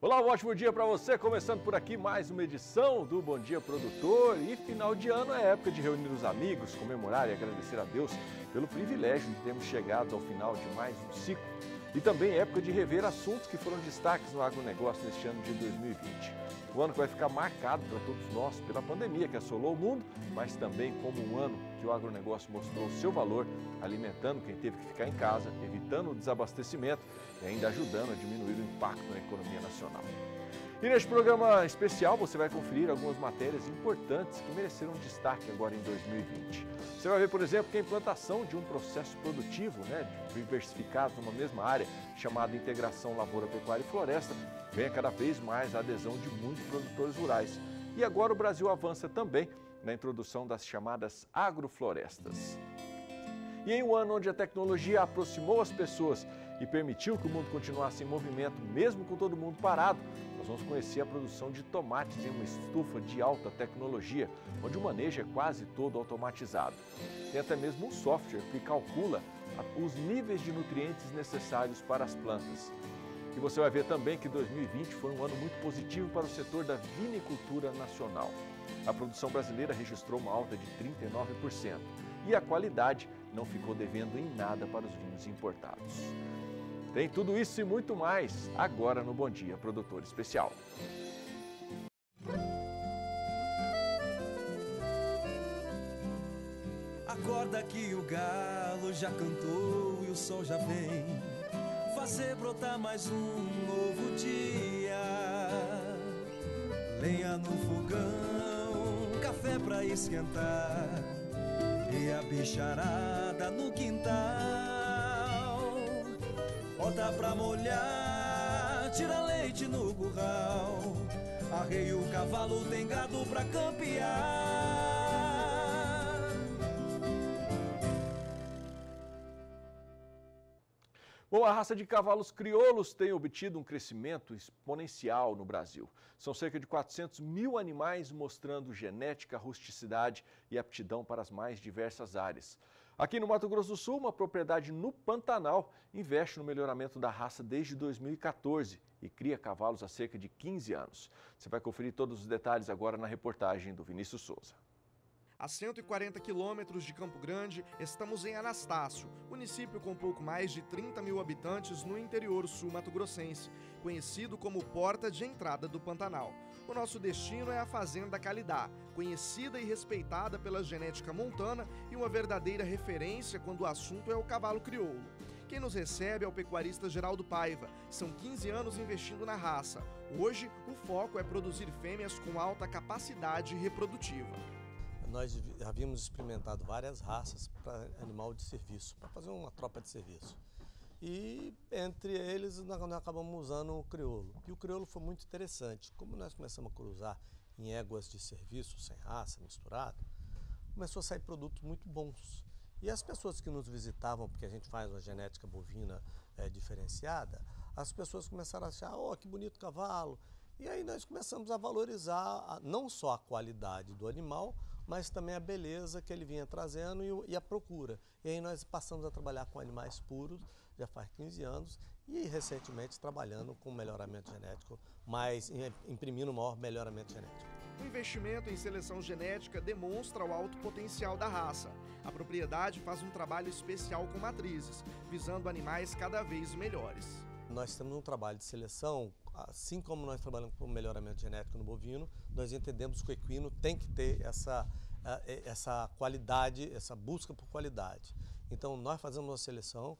Olá, um ótimo dia para você, começando por aqui mais uma edição do Bom Dia Produtor. E final de ano é época de reunir os amigos, comemorar e agradecer a Deus pelo privilégio de termos chegado ao final de mais um ciclo. E também é época de rever assuntos que foram destaques no agronegócio neste ano de 2020. O ano que vai ficar marcado para todos nós pela pandemia que assolou o mundo, mas também como um ano que o agronegócio mostrou o seu valor, alimentando quem teve que ficar em casa, evitando o desabastecimento e ainda ajudando a diminuir o impacto na economia nacional. E neste programa especial você vai conferir algumas matérias importantes que mereceram destaque agora em 2020. Você vai ver, por exemplo, que a implantação de um processo produtivo, diversificado numa mesma área, chamado integração lavoura, pecuária e floresta, ganha cada vez mais a adesão de muitos produtores rurais. E agora o Brasil avança também na introdução das chamadas agroflorestas. E em um ano onde a tecnologia aproximou as pessoas e permitiu que o mundo continuasse em movimento, mesmo com todo mundo parado, nós vamos conhecer a produção de tomates em uma estufa de alta tecnologia, onde o manejo é quase todo automatizado. Tem até mesmo um software que calcula os níveis de nutrientes necessários para as plantas. E você vai ver também que 2020 foi um ano muito positivo para o setor da vinicultura nacional. A produção brasileira registrou uma alta de 39% e a qualidade não ficou devendo em nada para os vinhos importados. Tem tudo isso e muito mais agora no Bom Dia Produtor Especial. Acorda que o galo já cantou e o sol já vem fazer brotar mais um novo dia. Lenha no fogão, café pra esquentar e a bicharada no quintal. Bota pra molhar, tira leite no curral, arreia o cavalo, tem gado pra campear. Bom, a raça de cavalos crioulos tem obtido um crescimento exponencial no Brasil. São cerca de 400 mil animais mostrando genética, rusticidade e aptidão para as mais diversas áreas. Aqui no Mato Grosso do Sul, uma propriedade no Pantanal investe no melhoramento da raça desde 2014 e cria cavalos há cerca de 15 anos. Você vai conferir todos os detalhes agora na reportagem do Vinícius Souza. A 140 quilômetros de Campo Grande, estamos em Anastácio, município com pouco mais de 30 mil habitantes no interior sul-mato-grossense, conhecido como Porta de Entrada do Pantanal. O nosso destino é a Fazenda Calidá, conhecida e respeitada pela genética montana e uma verdadeira referência quando o assunto é o cavalo crioulo. Quem nos recebe é o pecuarista Geraldo Paiva. São 15 anos investindo na raça. Hoje, o foco é produzir fêmeas com alta capacidade reprodutiva. Nós havíamos experimentado várias raças para animal de serviço, para fazer uma tropa de serviço. E entre eles nós acabamos usando o crioulo. E o crioulo foi muito interessante. Como nós começamos a cruzar em éguas de serviço, sem raça, misturado, começou a sair produtos muito bons. E as pessoas que nos visitavam, porque a gente faz uma genética bovina diferenciada, as pessoas começaram a achar, oh, que bonito cavalo. E aí nós começamos a valorizar não só a qualidade do animal, mas também a beleza que ele vinha trazendo e a procura. E aí nós passamos a trabalhar com animais puros, já faz 15 anos, e recentemente trabalhando com melhoramento genético, mas imprimindo maior melhoramento genético. O investimento em seleção genética demonstra o alto potencial da raça. A propriedade faz um trabalho especial com matrizes, visando animais cada vez melhores. Nós temos um trabalho de seleção, assim como nós trabalhamos com melhoramento genético no bovino, nós entendemos que o equino tem que ter essa qualidade, essa busca por qualidade. Então nós fazemos uma seleção,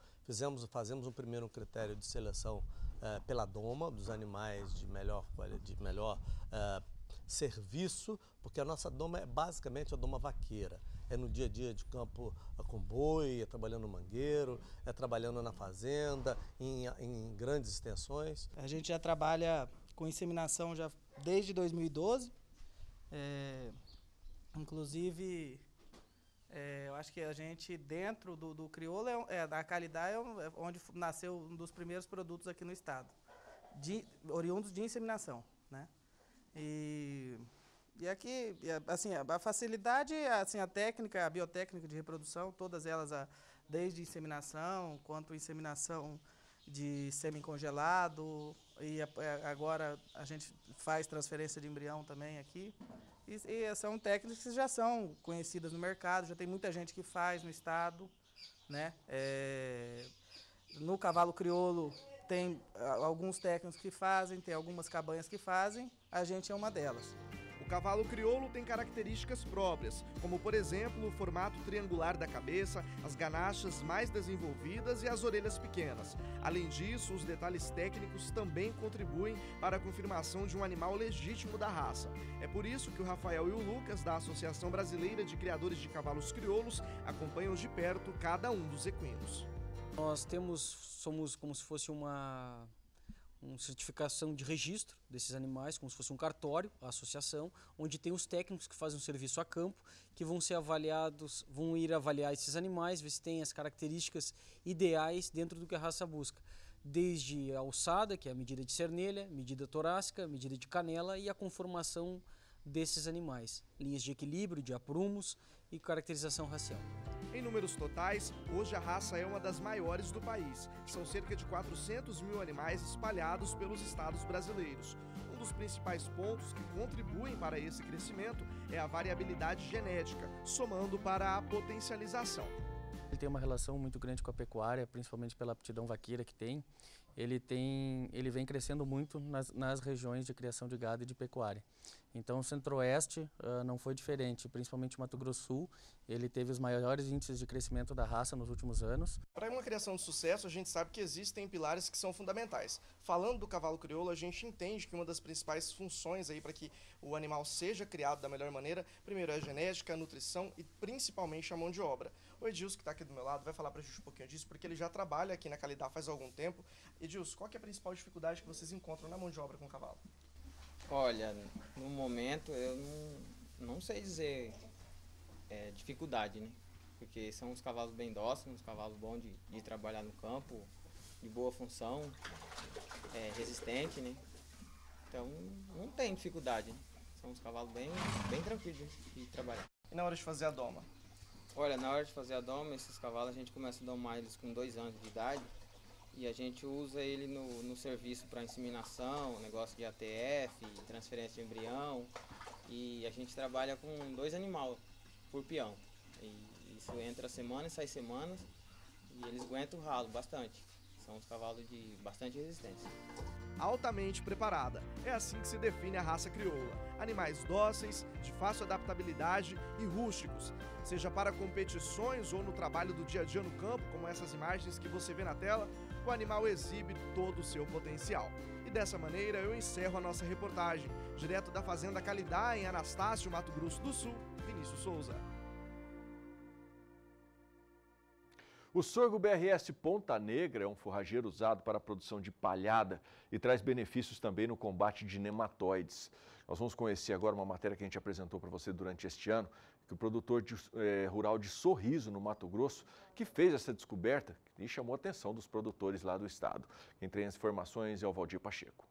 fazemos um primeiro critério de seleção pela doma, dos animais de melhor serviço, porque a nossa doma é basicamente a doma vaqueira. É no dia a dia de campo com boi, é trabalhando no mangueiro, é trabalhando na fazenda, em grandes extensões. A gente já trabalha com inseminação já desde 2012. Inclusive, eu acho que a gente, dentro do crioulo, da Calidá, é onde nasceu um dos primeiros produtos aqui no estado, oriundos de inseminação, né? E aqui, assim, a facilidade, assim, a técnica, a biotécnica de reprodução, todas elas, desde inseminação, quanto inseminação de sêmen congelado, e agora a gente faz transferência de embrião também aqui. E são técnicas que já são conhecidas no mercado, já tem muita gente que faz no estado, né? No cavalo crioulo tem alguns técnicos que fazem, tem algumas cabanhas que fazem, a gente é uma delas. O cavalo crioulo tem características próprias, como por exemplo o formato triangular da cabeça, as ganachas mais desenvolvidas e as orelhas pequenas. Além disso, os detalhes técnicos também contribuem para a confirmação de um animal legítimo da raça. É por isso que o Rafael e o Lucas, da Associação Brasileira de Criadores de Cavalos Crioulos, acompanham de perto cada um dos equinos. Nós somos como se fosse uma certificação de registro desses animais, como se fosse um cartório, a associação, onde tem os técnicos que fazem um serviço a campo, que vão ser avaliados, vão ir avaliar esses animais, ver se tem as características ideais dentro do que a raça busca. Desde a alçada, que é a medida de cernelha, medida torácica, medida de canela e a conformação desses animais, linhas de equilíbrio, de aprumos e caracterização racial. Em números totais, hoje a raça é uma das maiores do país. São cerca de 400 mil animais espalhados pelos estados brasileiros. Um dos principais pontos que contribuem para esse crescimento é a variabilidade genética, somando para a potencialização. Ele tem uma relação muito grande com a pecuária, principalmente pela aptidão vaqueira que tem. Ele vem crescendo muito nas regiões de criação de gado e de pecuária. Então o Centro-Oeste não foi diferente, principalmente o Mato Grosso do Sul, ele teve os maiores índices de crescimento da raça nos últimos anos. Para uma criação de sucesso, a gente sabe que existem pilares que são fundamentais. Falando do cavalo crioulo, a gente entende que uma das principais funções aí para que o animal seja criado da melhor maneira, primeiro é a genética, a nutrição e principalmente a mão de obra. O Edilson, que está aqui do meu lado, vai falar para a gente um pouquinho disso, porque ele já trabalha aqui na Calidá faz algum tempo. Edilson, qual que é a principal dificuldade que vocês encontram na mão de obra com o cavalo? Olha, no momento eu não sei dizer dificuldade, né? Porque são uns cavalos bem dóceis, uns cavalos bons de trabalhar no campo, de boa função, resistente, né? Então não tem dificuldade, né? São uns cavalos bem tranquilos de trabalhar. E na hora de fazer a doma? Olha, na hora de fazer a doma, esses cavalos a gente começa a domar eles com 2 anos de idade. E a gente usa ele no serviço para inseminação, negócio de ATF, transferência de embrião. E a gente trabalha com 2 animais por peão. E isso entra semana e sai semanas. E eles aguentam o ralo bastante. São uns cavalos de bastante resistência. Altamente preparada. É assim que se define a raça crioula. Animais dóceis, de fácil adaptabilidade e rústicos. Seja para competições ou no trabalho do dia a dia no campo, como essas imagens que você vê na tela, o animal exibe todo o seu potencial. E dessa maneira eu encerro a nossa reportagem. Direto da Fazenda Calidá, em Anastácio, Mato Grosso do Sul, Vinícius Souza. O sorgo BRS Ponta Negra é um forrageiro usado para a produção de palhada e traz benefícios também no combate de nematóides. Nós vamos conhecer agora uma matéria que a gente apresentou para você durante este ano, que o produtor rural de Sorriso, no Mato Grosso, que fez essa descoberta e chamou a atenção dos produtores lá do estado. Quem tem as informações é o Valdir Pacheco.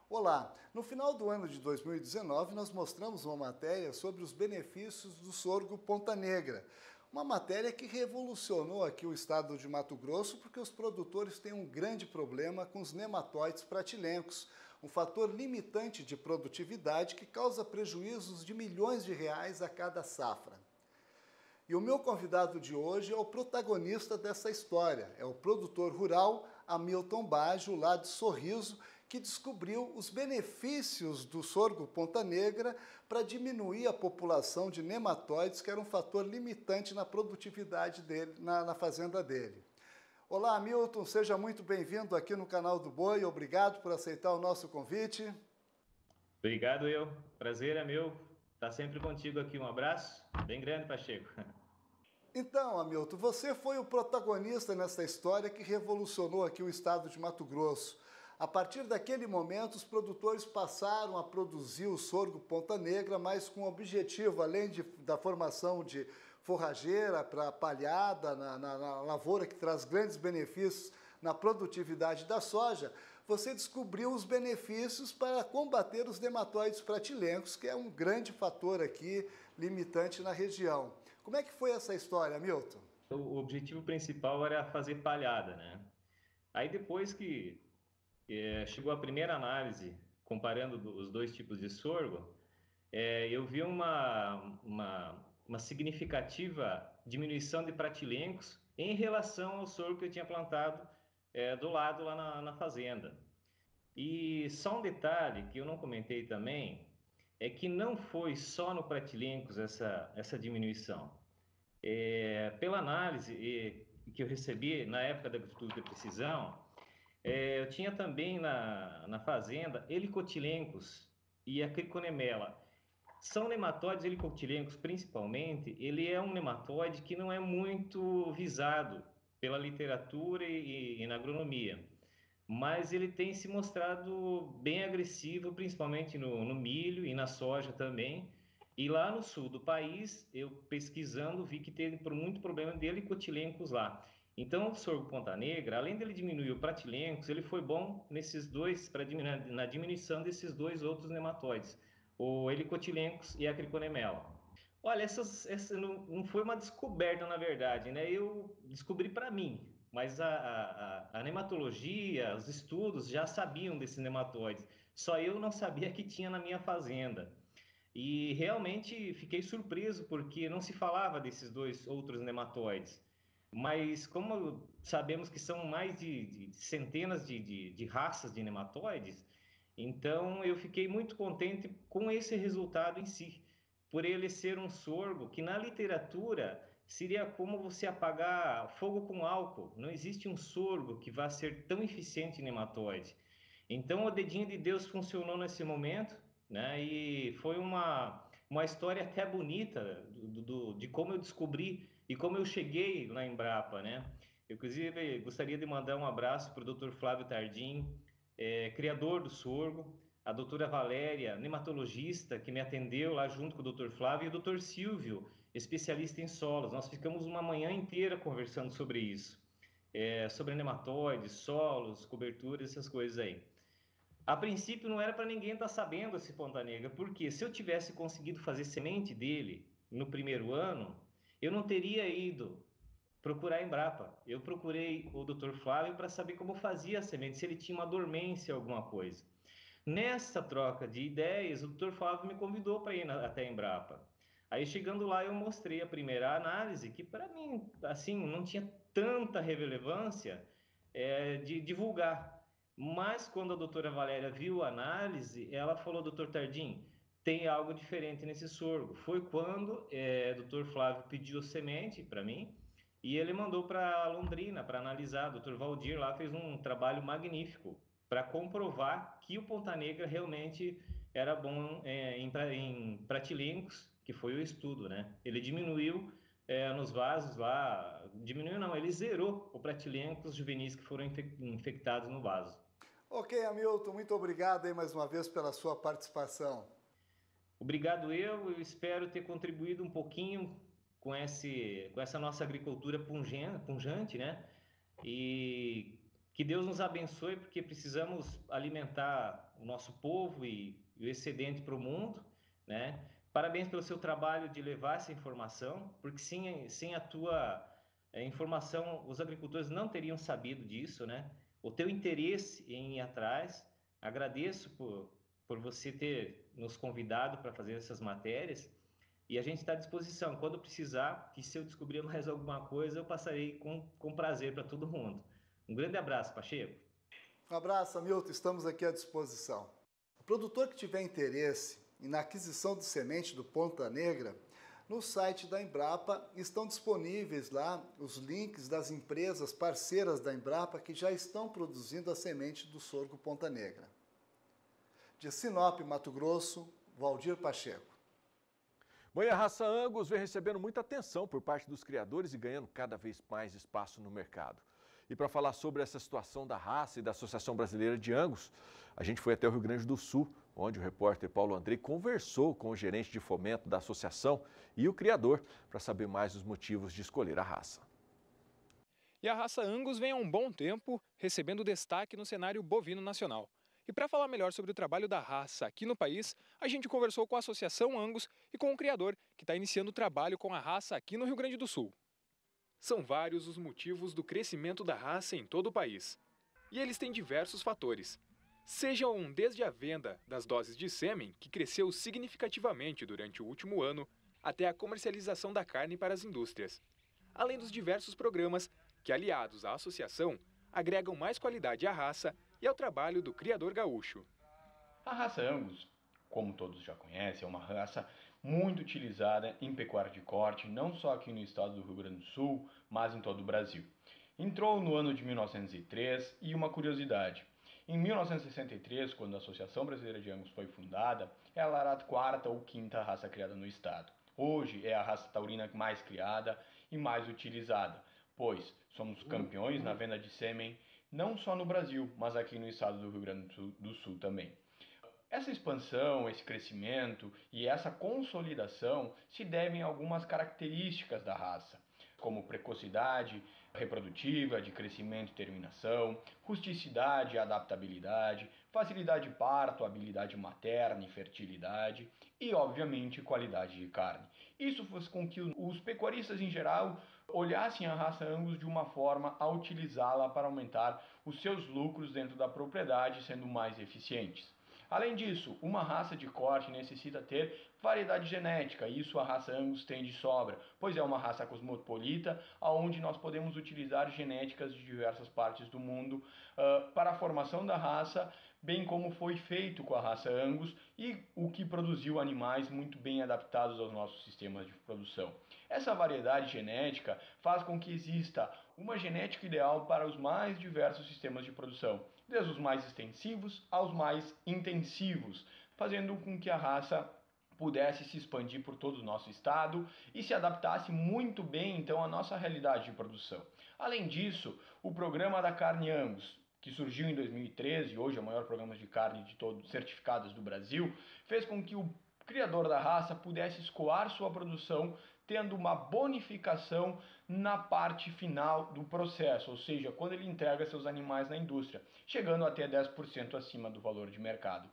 Olá, no final do ano de 2019 nós mostramos uma matéria sobre os benefícios do sorgo Ponta Negra. Uma matéria que revolucionou aqui o estado de Mato Grosso porque os produtores têm um grande problema com os nematóides pratilencos, um fator limitante de produtividade que causa prejuízos de milhões de reais a cada safra. E o meu convidado de hoje é o protagonista dessa história, é o produtor rural Hamilton Baggio, lá de Sorriso, que descobriu os benefícios do sorgo Ponta Negra para diminuir a população de nematóides, que era um fator limitante na produtividade dele, na fazenda dele. Olá, Hamilton, seja muito bem-vindo aqui no canal do Boi, obrigado por aceitar o nosso convite. Obrigado eu, prazer é meu, estar sempre contigo aqui, um abraço bem grande, Pacheco. Então, Hamilton, você foi o protagonista nessa história que revolucionou aqui o estado de Mato Grosso. A partir daquele momento, os produtores passaram a produzir o sorgo Ponta Negra, mas com o objetivo, além da formação de forrageira para palhada na lavoura, que traz grandes benefícios na produtividade da soja, você descobriu os benefícios para combater os nematóides pratilencos, que é um grande fator aqui limitante na região. Como é que foi essa história, Hamilton? O objetivo principal era fazer palhada, né? Aí depois que chegou a primeira análise, comparando os dois tipos de sorgo, eu vi uma significativa diminuição de pratilencos em relação ao sorgo que eu tinha plantado do lado lá na fazenda. E só um detalhe que eu não comentei também, é que não foi só no pratilencos essa diminuição. Pela análise que eu recebi na época da agricultura de precisão, eu tinha também na fazenda helicotilencos e a criconemela. São nematóides helicotilencos, principalmente. Ele é um nematóide que não é muito visado pela literatura e na agronomia, mas ele tem se mostrado bem agressivo, principalmente no milho e na soja também. E lá no sul do país, eu pesquisando, vi que teve muito problema de helicotilencos lá. Então, o sorgo Ponta Negra, além dele diminuir o pratilencos, ele foi bom nesses dois, na diminuição desses dois outros nematóides, o helicotilencos e a criconemela. Olha, essa não foi uma descoberta, na verdade, né? Eu descobri para mim, mas a nematologia, os estudos já sabiam desses nematóides, só eu não sabia que tinha na minha fazenda. E realmente fiquei surpreso, porque não se falava desses dois outros nematóides. Mas como sabemos que são mais de centenas de raças de nematóides, então eu fiquei muito contente com esse resultado em si, por ele ser um sorgo que na literatura seria como você apagar fogo com álcool. Não existe um sorgo que vá ser tão eficiente em nematóide. Então o dedinho de Deus funcionou nesse momento, né? E foi uma história até bonita de como eu descobri e como eu cheguei na Embrapa, né? Eu, inclusive, gostaria de mandar um abraço para o Dr. Flávio Tardim, criador do sorgo, a doutora Valéria, nematologista, que me atendeu lá junto com o Dr. Flávio, e o Dr. Silvio, especialista em solos. Nós ficamos uma manhã inteira conversando sobre isso, sobre nematóides, solos, coberturas, essas coisas aí. A princípio não era para ninguém estar sabendo esse Ponta Negra, porque se eu tivesse conseguido fazer semente dele no primeiro ano, eu não teria ido procurar a Embrapa. Eu procurei o Dr. Flávio para saber como fazia a semente, se ele tinha uma dormência, alguma coisa. Nessa troca de ideias, o Dr. Flávio me convidou para ir até a Embrapa. Aí chegando lá eu mostrei a primeira análise, que para mim, assim, não tinha tanta relevância de divulgar. Mas quando a doutora Valéria viu a análise, ela falou: doutor Tardim, tem algo diferente nesse sorgo. Foi quando o doutor Flávio pediu semente para mim e ele mandou para Londrina para analisar. O doutor Valdir lá fez um trabalho magnífico para comprovar que o Ponta Negra realmente era bom em pratilencos, que foi o estudo, né? Ele diminuiu nos vasos lá, diminuiu não, ele zerou o pratilencos juvenis que foram infectados no vaso. Ok, Hamilton, muito obrigado aí mais uma vez pela sua participação. Obrigado eu espero ter contribuído um pouquinho com essa nossa agricultura pungente, né? E que Deus nos abençoe, porque precisamos alimentar o nosso povo e o excedente para o mundo, né? Parabéns pelo seu trabalho de levar essa informação, porque sem a tua informação, os agricultores não teriam sabido disso, né? O teu interesse em ir atrás, agradeço por você ter nos convidado para fazer essas matérias, e a gente está à disposição. Quando precisar, que se eu descobrir mais alguma coisa, eu passarei com prazer para todo mundo. Um grande abraço, Pacheco. Um abraço, Hamilton. Estamos aqui à disposição. O produtor que tiver interesse na aquisição de semente do Ponta Negra, no site da Embrapa estão disponíveis lá os links das empresas parceiras da Embrapa que já estão produzindo a semente do sorgo Ponta Negra. De Sinop, Mato Grosso, Valdir Pacheco. Bom, e a raça Angus vem recebendo muita atenção por parte dos criadores e ganhando cada vez mais espaço no mercado. E para falar sobre essa situação da raça e da Associação Brasileira de Angus, a gente foi até o Rio Grande do Sul, onde o repórter Paulo Andrei conversou com o gerente de fomento da associação e o criador para saber mais os motivos de escolher a raça. E a raça Angus vem há um bom tempo recebendo destaque no cenário bovino nacional. E para falar melhor sobre o trabalho da raça aqui no país, a gente conversou com a Associação Angus e com o criador, que está iniciando o trabalho com a raça aqui no Rio Grande do Sul. São vários os motivos do crescimento da raça em todo o país. E eles têm diversos fatores. Sejam desde a venda das doses de sêmen, que cresceu significativamente durante o último ano, até a comercialização da carne para as indústrias. Além dos diversos programas que, aliados à associação, agregam mais qualidade à raça e ao trabalho do criador gaúcho. A raça Angus, como todos já conhecem, é uma raça muito utilizada em pecuária de corte, não só aqui no estado do Rio Grande do Sul, mas em todo o Brasil. Entrou no ano de 1903 e uma curiosidade. Em 1963, quando a Associação Brasileira de Angus foi fundada, ela era a quarta ou quinta raça criada no estado. Hoje é a raça taurina mais criada e mais utilizada, pois somos campeões na venda de sêmen, não só no Brasil, mas aqui no estado do Rio Grande do Sul também. Essa expansão, esse crescimento e essa consolidação se devem a algumas características da raça, como precocidade reprodutiva, de crescimento e terminação, rusticidade e adaptabilidade, facilidade de parto, habilidade materna e fertilidade e, obviamente, qualidade de carne. Isso fez com que os pecuaristas em geral olhassem a raça Angus de uma forma a utilizá-la para aumentar os seus lucros dentro da propriedade, sendo mais eficientes. Além disso, uma raça de corte necessita ter variedade genética, e isso a raça Angus tem de sobra, pois é uma raça cosmopolita, onde nós podemos utilizar genéticas de diversas partes do mundo para a formação da raça, bem como foi feito com a raça Angus e o que produziu animais muito bem adaptados aos nossos sistemas de produção. Essa variedade genética faz com que exista uma genética ideal para os mais diversos sistemas de produção, desde os mais extensivos aos mais intensivos, fazendo com que a raça pudesse se expandir por todo o nosso estado e se adaptasse muito bem então à nossa realidade de produção. Além disso, o programa da carne Angus, que surgiu em 2013, hoje é o maior programa de carne de todos certificados do Brasil, fez com que o criador da raça pudesse escoar sua produção tendo uma bonificação na parte final do processo, ou seja, quando ele entrega seus animais na indústria, chegando até 10% acima do valor de mercado.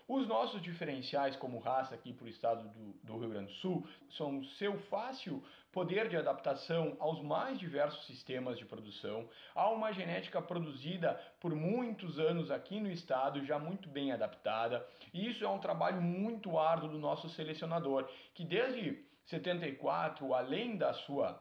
Os nossos diferenciais como raça aqui para o estado do Rio Grande do Sul são o seu fácil poder de adaptação aos mais diversos sistemas de produção, há uma genética produzida por muitos anos aqui no estado, já muito bem adaptada, e isso é um trabalho muito árduo do nosso selecionador, que desde 74, além da sua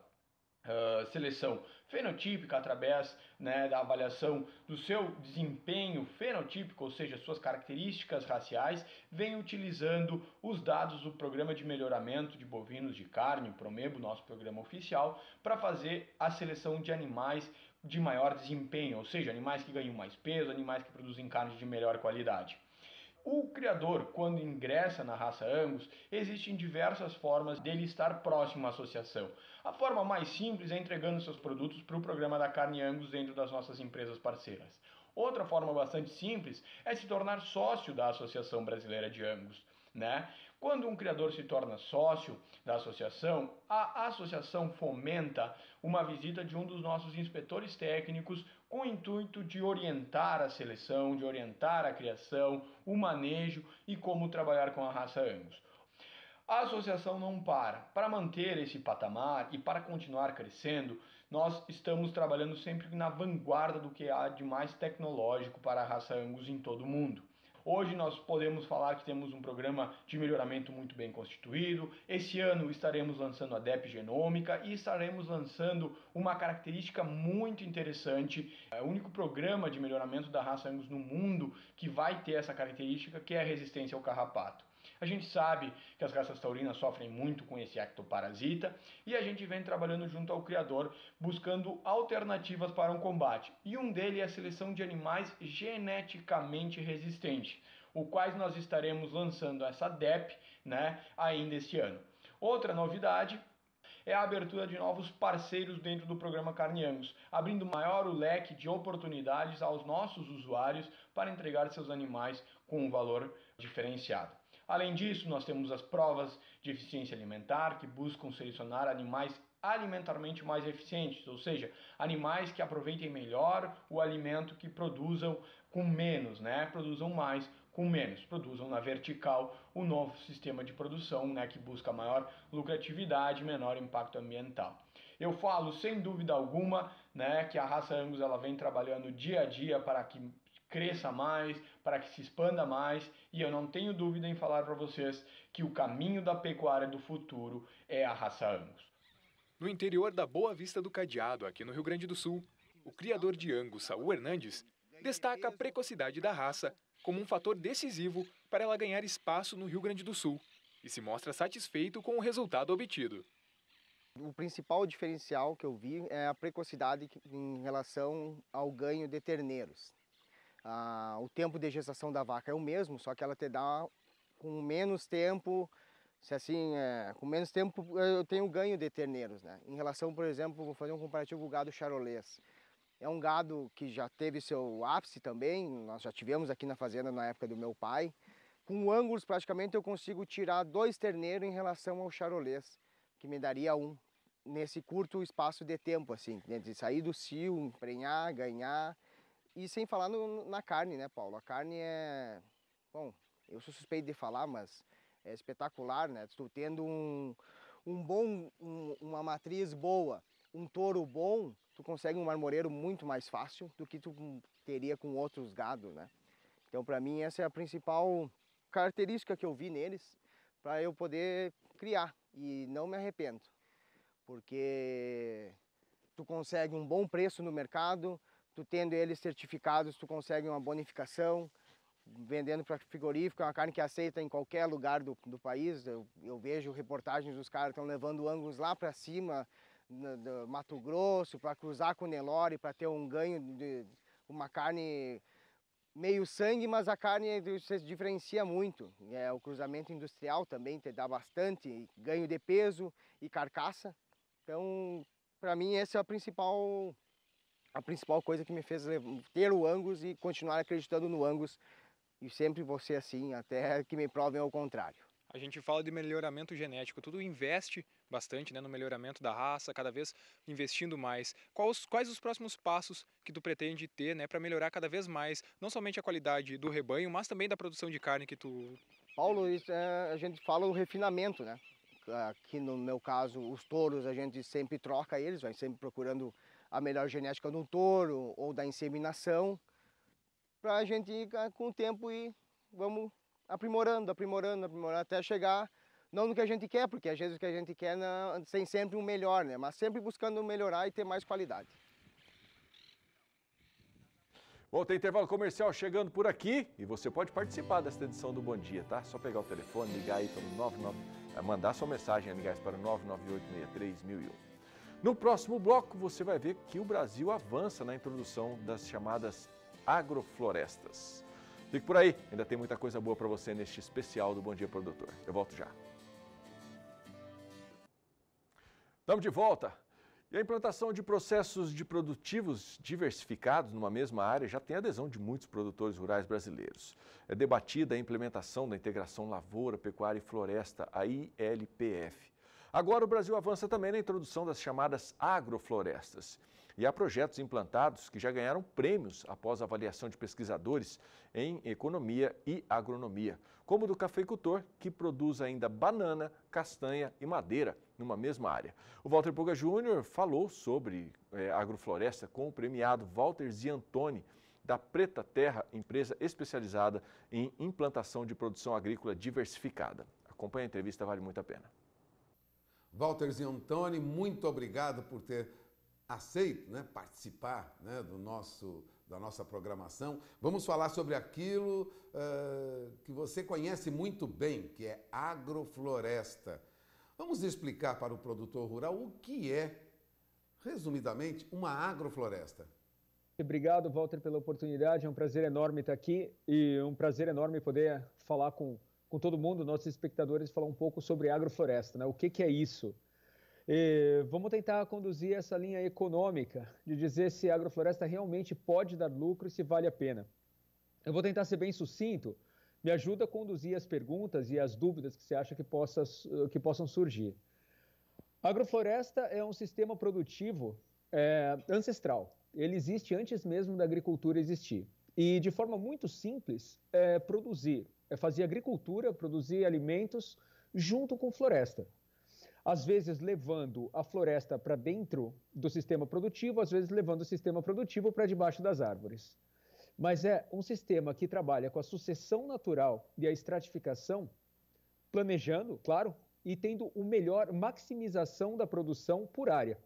seleção fenotípica através da avaliação do seu desempenho fenotípico, ou seja, suas características raciais, vem utilizando os dados do Programa de Melhoramento de Bovinos de Carne, o PROMEBO, nosso programa oficial, para fazer a seleção de animais de maior desempenho, ou seja, animais que ganham mais peso, animais que produzem carne de melhor qualidade. O criador, quando ingressa na raça Angus, existem diversas formas dele estar próximo à associação. A forma mais simples é entregando seus produtos para o programa da carne Angus dentro das nossas empresas parceiras. Outra forma bastante simples é se tornar sócio da Associação Brasileira de Angus, Quando um criador se torna sócio da associação, a associação fomenta uma visita de um dos nossos inspetores técnicos com o intuito de orientar a seleção, de orientar a criação, o manejo e como trabalhar com a raça Angus. A associação não para. Para manter esse patamar e para continuar crescendo, nós estamos trabalhando sempre na vanguarda do que há de mais tecnológico para a raça Angus em todo o mundo. Hoje nós podemos falar que temos um programa de melhoramento muito bem constituído. Esse ano estaremos lançando a DEP genômica e estaremos lançando uma característica muito interessante. É o único programa de melhoramento da raça Angus no mundo que vai ter essa característica, que é a resistência ao carrapato. A gente sabe que as raças taurinas sofrem muito com esse ectoparasita e a gente vem trabalhando junto ao criador buscando alternativas para um combate. E um deles é a seleção de animais geneticamente resistentes, o quais nós estaremos lançando essa DEP ainda este ano. Outra novidade é a abertura de novos parceiros dentro do programa Carne Angus, abrindo maior o leque de oportunidades aos nossos usuários para entregar seus animais com um valor diferenciado. Além disso, nós temos as provas de eficiência alimentar, que buscam selecionar animais alimentarmente mais eficientes, ou seja, animais que aproveitem melhor o alimento, que produzam com menos, produzam mais com menos, produzam na vertical o novo sistema de produção, que busca maior lucratividade e menor impacto ambiental. Eu falo sem dúvida alguma, que a raça Angus ela vem trabalhando dia a dia para que cresça mais, para que se expanda mais, e eu não tenho dúvida em falar para vocês que o caminho da pecuária do futuro é a raça Angus. No interior da Boa Vista do Cadeado, aqui no Rio Grande do Sul, o criador de Angus, Saul Hernandes, destaca a precocidade da raça como um fator decisivo para ela ganhar espaço no Rio Grande do Sul e se mostra satisfeito com o resultado obtido. O principal diferencial que eu vi é a precocidade em relação ao ganho de terneiros. O tempo de gestação da vaca é o mesmo, só que ela te dá com menos tempo, com menos tempo eu tenho ganho de terneiros, né? Em relação, por exemplo, vou fazer um comparativo com o gado charolês. É um gado que já teve seu ápice também, nós já tivemos aqui na fazenda na época do meu pai. Com o Angus, praticamente, eu consigo tirar 2 terneiros em relação ao charolês, que me daria 1, nesse curto espaço de tempo, assim, de sair do cio, emprenhar, ganhar. E sem falar na carne, né, Paulo? A carne é... Bom, eu sou suspeito de falar, mas é espetacular, né? Tu tendo uma matriz boa, um touro bom, tu consegue um marmoreiro muito mais fácil do que tu teria com outros gados, né? Então, para mim, essa é a principal característica que eu vi neles para eu poder criar e não me arrependo, porque tu consegue um bom preço no mercado, tu tendo eles certificados, tu consegue uma bonificação, vendendo para frigorífico, é uma carne que aceita em qualquer lugar do país. Eu vejo reportagens dos caras que estão levando Angus lá para cima, do Mato Grosso, para cruzar com o Nelore, para ter um ganho de uma carne meio sangue, mas a carne se diferencia muito. O cruzamento industrial também te dá bastante ganho de peso e carcaça. Então, para mim, essa é a principal coisa que me fez ter o Angus e continuar acreditando no Angus. E sempre vou ser assim, até que me provem ao contrário. A gente fala de melhoramento genético, tudo investe bastante, né, no melhoramento da raça, cada vez investindo mais. Quais os próximos passos que tu pretende ter, né, para melhorar cada vez mais, não somente a qualidade do rebanho, mas também da produção de carne que tu... Paulo, a gente fala o refinamento, né? Aqui no meu caso, os touros a gente sempre troca eles, vai sempre procurando a melhor genética do touro ou da inseminação, para a gente ir com o tempo e vamos aprimorando, até chegar, não no que a gente quer, porque às vezes o que a gente quer tem sempre um melhor, né? Mas sempre buscando melhorar e ter mais qualidade. Bom, tem intervalo comercial chegando por aqui e você pode participar desta edição do Bom Dia, tá? Só pegar o telefone, ligar aí para mandar sua mensagem, ligar para o 998631001. No próximo bloco você vai ver que o Brasil avança na introdução das chamadas agroflorestas. Fique por aí, ainda tem muita coisa boa para você neste especial do Bom Dia Produtor. Eu volto já. Estamos de volta. E a implantação de processos de produtivos diversificados numa mesma área já tem adesão de muitos produtores rurais brasileiros. É debatida a implementação da integração lavoura, pecuária e floresta, a ILPF. Agora o Brasil avança também na introdução das chamadas agroflorestas. E há projetos implantados que já ganharam prêmios após avaliação de pesquisadores em economia e agronomia, como o do cafeicultor, que produz ainda banana, castanha e madeira numa mesma área. O Walter Puga Júnior falou sobre agrofloresta com o premiado Walter Ziantoni, da Preta Terra, empresa especializada em implantação de produção agrícola diversificada. Acompanhe a entrevista, vale muito a pena. Walter Ziantoni, muito obrigado por ter aceito, né, participar, né, da nossa programação. Vamos falar sobre aquilo que você conhece muito bem, que é agrofloresta. Vamos explicar para o produtor rural o que é, resumidamente, uma agrofloresta. Obrigado, Walter, pela oportunidade. É um prazer enorme estar aqui e um prazer enorme poder falar com todo mundo, nossos espectadores, falar um pouco sobre agrofloresta, né? O que é isso? Vamos tentar conduzir essa linha econômica de dizer se a agrofloresta realmente pode dar lucro e se vale a pena. Eu vou tentar ser bem sucinto, me ajuda a conduzir as perguntas e as dúvidas que você acha que possam surgir. A agrofloresta é um sistema produtivo ancestral, ele existe antes mesmo da agricultura existir. E de forma muito simples, fazer agricultura, produzir alimentos junto com floresta. Às vezes levando a floresta para dentro do sistema produtivo, às vezes levando o sistema produtivo para debaixo das árvores. mas é um sistema que trabalha com a sucessão natural e a estratificação, planejando, claro, e tendo o melhor maximização da produção por área.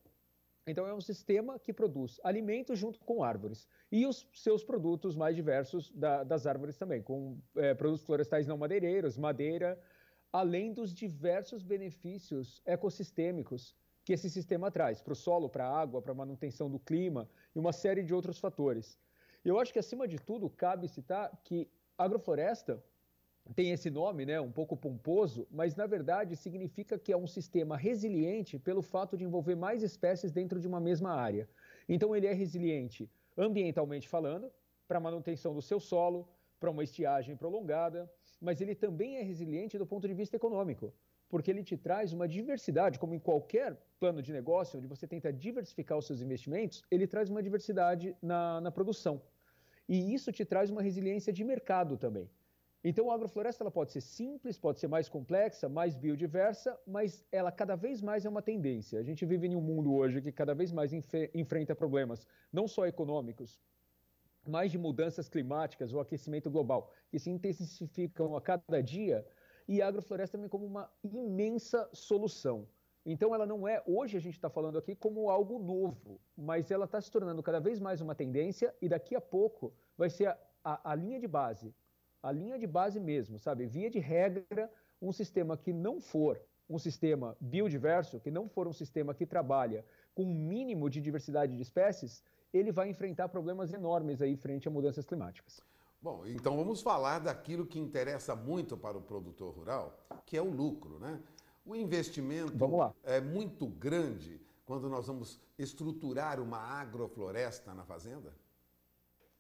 Então, é um sistema que produz alimentos junto com árvores e os seus produtos mais diversos das árvores também, com produtos florestais não madeireiros, madeira, além dos diversos benefícios ecossistêmicos que esse sistema traz para o solo, para a água, para a manutenção do clima e uma série de outros fatores. Eu acho que, acima de tudo, cabe citar que agrofloresta tem esse nome, né, um pouco pomposo, mas, na verdade, significa que é um sistema resiliente pelo fato de envolver mais espécies dentro de uma mesma área. Então, ele é resiliente ambientalmente falando, para a manutenção do seu solo, para uma estiagem prolongada, mas ele também é resiliente do ponto de vista econômico, porque ele te traz uma diversidade, como em qualquer plano de negócio, onde você tenta diversificar os seus investimentos, ele traz uma diversidade na produção. E isso te traz uma resiliência de mercado também. Então, a agrofloresta ela pode ser simples, pode ser mais complexa, mais biodiversa, mas ela cada vez mais é uma tendência. A gente vive em um mundo hoje que cada vez mais enfrenta problemas, não só econômicos, mas de mudanças climáticas ou aquecimento global, que se intensificam a cada dia, e a agrofloresta vem como uma imensa solução. Então, ela não é, hoje a gente está falando aqui como algo novo, mas ela está se tornando cada vez mais uma tendência e daqui a pouco vai ser a linha de base. A linha de base mesmo, sabe? Via de regra, um sistema que não for um sistema biodiverso, que não for um sistema que trabalha com um mínimo de diversidade de espécies, ele vai enfrentar problemas enormes aí frente a mudanças climáticas. Bom, então vamos falar daquilo que interessa muito para o produtor rural, que é o lucro, né? O investimento é muito grande quando nós vamos estruturar uma agrofloresta na fazenda?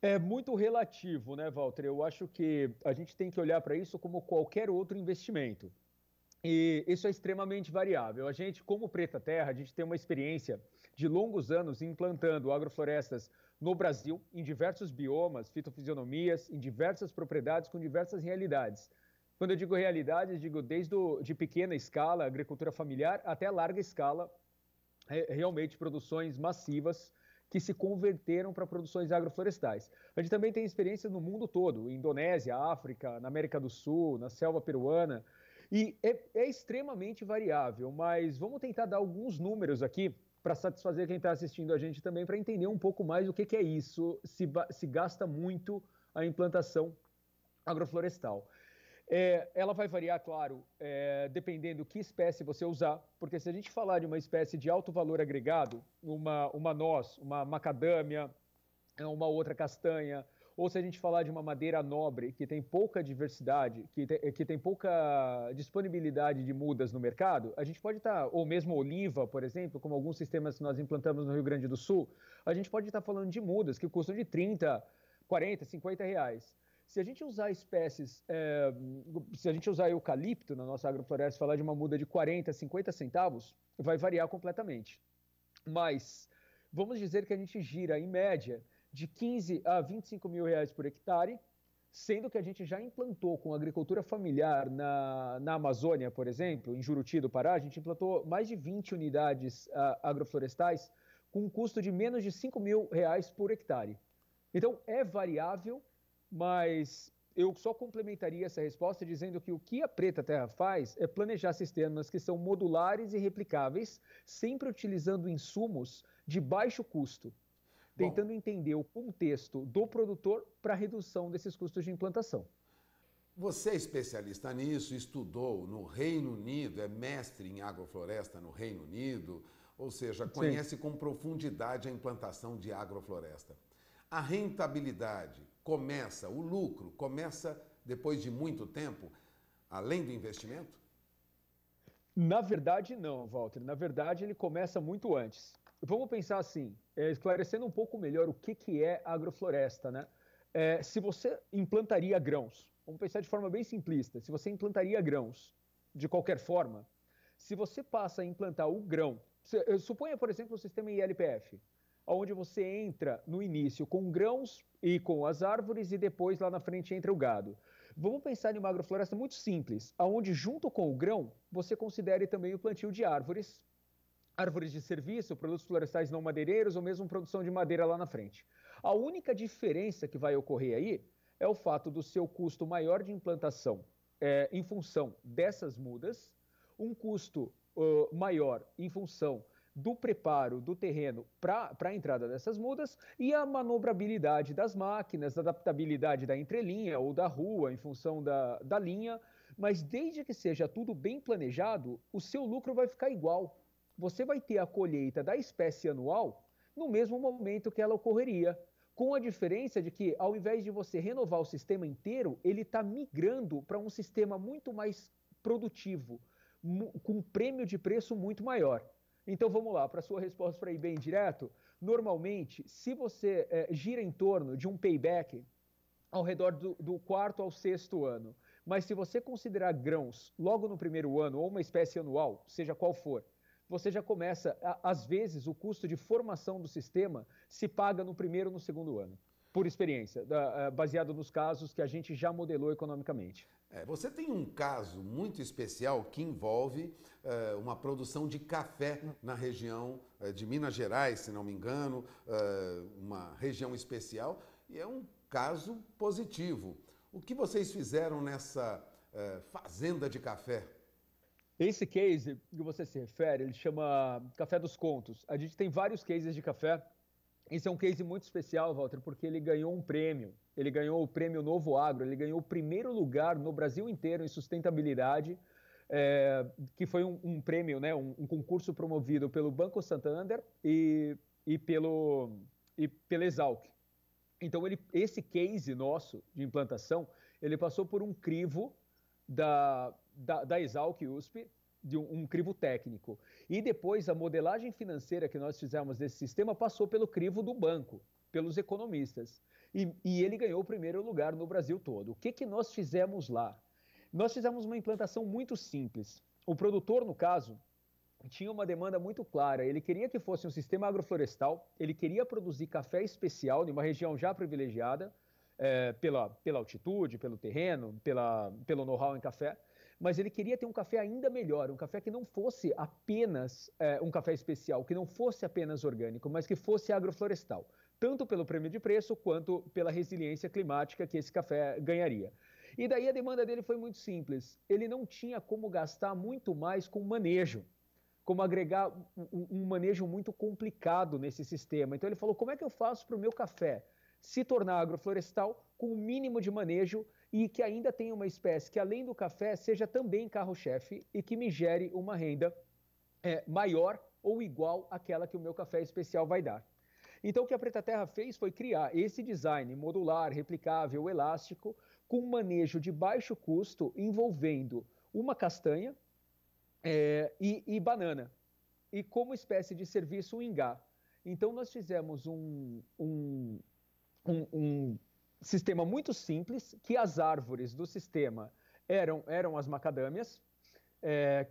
É muito relativo, né, Walter? Eu acho que a gente tem que olhar para isso como qualquer outro investimento. E isso é extremamente variável. A gente, como Preta Terra, a gente tem uma experiência de longos anos implantando agroflorestas no Brasil, em diversos biomas, fitofisionomias, em diversas propriedades, com diversas realidades. Quando eu digo realidades, digo desde de pequena escala, agricultura familiar, até larga escala, realmente produções massivas, que se converteram para produções agroflorestais. A gente também tem experiência no mundo todo, Indonésia, África, na América do Sul, na selva peruana, e é extremamente variável, mas vamos tentar dar alguns números aqui para satisfazer quem está assistindo a gente também, para entender um pouco mais o que é isso, se gasta muito a implantação agroflorestal. Ela vai variar, claro, dependendo que espécie você usar, porque se a gente falar de uma espécie de alto valor agregado, uma noz, uma macadâmia, uma outra castanha, ou se a gente falar de uma madeira nobre, que tem pouca diversidade, que tem pouca disponibilidade de mudas no mercado, a gente pode estar, ou mesmo oliva, por exemplo, como alguns sistemas que nós implantamos no Rio Grande do Sul, a gente pode estar falando de mudas que custam de 30, 40, 50 reais. Se a gente usar espécies, se a gente usar eucalipto na nossa agrofloresta, falar de uma muda de 40, 50 centavos, vai variar completamente. Mas vamos dizer que a gente gira, em média, de 15 a 25 mil reais por hectare, sendo que a gente já implantou com agricultura familiar na Amazônia, por exemplo, em Juruti do Pará, a gente implantou mais de 20 unidades agroflorestais com um custo de menos de 5 mil reais por hectare. Então, é variável, mas eu só complementaria essa resposta dizendo que o que a Preta Terra faz é planejar sistemas que são modulares e replicáveis, sempre utilizando insumos de baixo custo, tentando entender o contexto do produtor para a redução desses custos de implantação. Você é especialista nisso, estudou no Reino Unido, é mestre em agrofloresta no Reino Unido, ou seja, conhece com profundidade a implantação de agrofloresta. A rentabilidade começa, o lucro começa depois de muito tempo, além do investimento? Na verdade, não, Walter. Na verdade, ele começa muito antes. Vamos pensar assim, esclarecendo um pouco melhor o que é agrofloresta, né? Se você implantaria grãos, vamos pensar de forma bem simplista, se você implantaria grãos de qualquer forma, se você passa a implantar o grão, suponha, por exemplo, o sistema ILPF, onde você entra no início com grãos e com as árvores e depois lá na frente entra o gado. Vamos pensar em uma agrofloresta muito simples, onde junto com o grão você considere também o plantio de árvores árvores de serviço, produtos florestais não madeireiros ou mesmo produção de madeira lá na frente. A única diferença que vai ocorrer aí é o fato do seu custo maior de implantação em função dessas mudas, um custo maior em função do preparo do terreno para a entrada dessas mudas e a manobrabilidade das máquinas, a adaptabilidade da entrelinha ou da rua em função da linha, mas desde que seja tudo bem planejado, o seu lucro vai ficar igual. Você vai ter a colheita da espécie anual no mesmo momento que ela ocorreria, com a diferença de que, ao invés de você renovar o sistema inteiro, ele está migrando para um sistema muito mais produtivo, com um prêmio de preço muito maior. Então vamos lá, para a sua resposta para ir bem direto, normalmente, se você gira em torno de um payback ao redor do 4º ao 6º ano, mas se você considerar grãos logo no primeiro ano ou uma espécie anual, seja qual for, você já começa, às vezes, o custo de formação do sistema se paga no primeiro ou no segundo ano, por experiência, baseado nos casos que a gente já modelou economicamente. Você tem um caso muito especial que envolve uma produção de café na região de Minas Gerais, se não me engano, uma região especial, e é um caso positivo. O que vocês fizeram nessa fazenda de café? Esse case que você se refere, ele chama Café dos Contos. A gente tem vários cases de café. Esse é um case muito especial, Walter, porque ele ganhou um prêmio. Ele ganhou o prêmio Novo Agro, ele ganhou o primeiro lugar no Brasil inteiro em sustentabilidade, que foi um prêmio, né, um concurso promovido pelo Banco Santander e pela Exalc. Então, esse case nosso de implantação, ele passou por um crivo da Exalc USP, de um crivo técnico. E depois a modelagem financeira que nós fizemos desse sistema passou pelo crivo do banco, pelos economistas. E ele ganhou o primeiro lugar no Brasil todo. O que nós fizemos lá? Nós fizemos uma implantação muito simples. O produtor, no caso, tinha uma demanda muito clara. Ele queria que fosse um sistema agroflorestal, ele queria produzir café especial em uma região já privilegiada, pela altitude, pelo terreno, pelo know-how em café, mas ele queria ter um café ainda melhor, um café que não fosse apenas um café especial, que não fosse apenas orgânico, mas que fosse agroflorestal, tanto pelo prêmio de preço quanto pela resiliência climática que esse café ganharia. E daí a demanda dele foi muito simples, ele não tinha como gastar muito mais com manejo, como agregar um manejo muito complicado nesse sistema. Então ele falou, como é que eu faço para o meu café se tornar agroflorestal com o mínimo de manejo e que ainda tenha uma espécie que, além do café, seja também carro-chefe e que me gere uma renda maior ou igual àquela que o meu café especial vai dar. Então, o que a Preta Terra fez foi criar esse design modular, replicável, elástico, com manejo de baixo custo, envolvendo uma castanha e banana, e como espécie de serviço o ingá. Então, nós fizemos um sistema muito simples, que as árvores do sistema eram as macadâmias,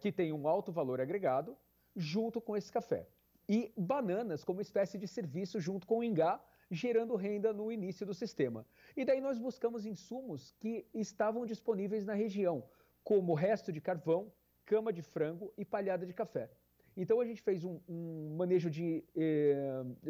que tem um alto valor agregado, junto com esse café. E bananas como espécie de serviço junto com o ingá, gerando renda no início do sistema. E daí nós buscamos insumos que estavam disponíveis na região, como resto de carvão, cama de frango e palhada de café. Então a gente fez um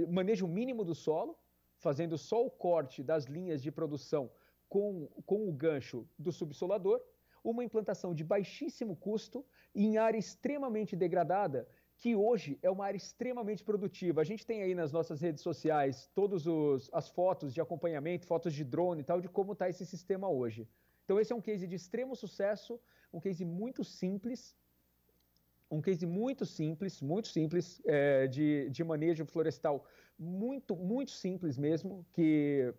manejo mínimo do solo, fazendo só o corte das linhas de produção com o gancho do subsolador, uma implantação de baixíssimo custo em área extremamente degradada, que hoje é uma área extremamente produtiva. A gente tem aí nas nossas redes sociais todas as fotos de acompanhamento, fotos de drone e tal, de como está esse sistema hoje. Então esse é um case de extremo sucesso, um case muito simples, de manejo florestal muito simples mesmo, que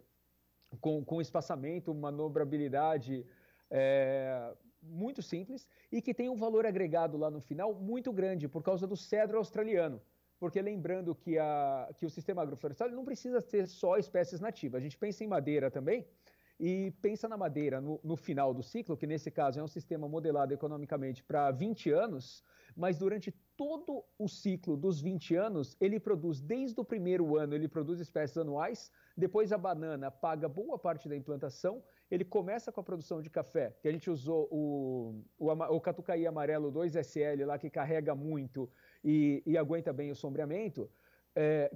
com espaçamento, manobrabilidade muito simples e que tem um valor agregado lá no final muito grande por causa do cedro australiano. Porque lembrando que o sistema agroflorestal não precisa ter só espécies nativas, a gente pensa em madeira também, e pensa na madeira no final do ciclo, que nesse caso é um sistema modelado economicamente para 20 anos, mas durante todo o ciclo dos 20 anos, ele produz, desde o primeiro ano, ele produz espécies anuais, depois a banana paga boa parte da implantação, ele começa com a produção de café, que a gente usou o Catucaí Amarelo 2SL lá, que carrega muito, e aguenta bem o sombreamento,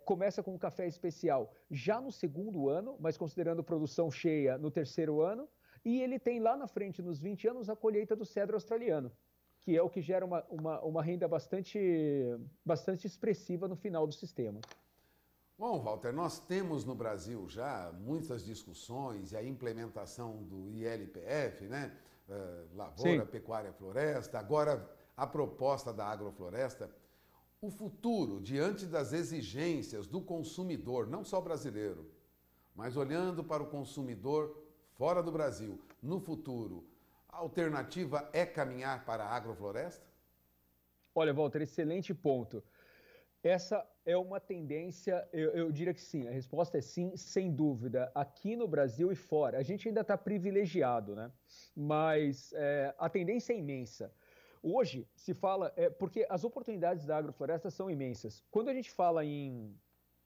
começa com um café especial já no segundo ano, mas considerando produção cheia no terceiro ano, e ele tem lá na frente, nos 20 anos, a colheita do cedro australiano, que é o que gera uma renda bastante expressiva no final do sistema. Bom, Walter, nós temos no Brasil já muitas discussões e a implementação do ILPF, né? Lavoura, Sim. Pecuária, Floresta, agora a proposta da agrofloresta. O futuro, diante das exigências do consumidor, não só brasileiro, mas olhando para o consumidor fora do Brasil, no futuro, a alternativa é caminhar para a agrofloresta? Olha, Walter, excelente ponto. Essa é uma tendência, eu diria que sim, a resposta é sim, sem dúvida, aqui no Brasil e fora. A gente ainda está privilegiado, né? Mas a tendência é imensa. Hoje se fala, porque as oportunidades da agrofloresta são imensas. Quando a gente fala em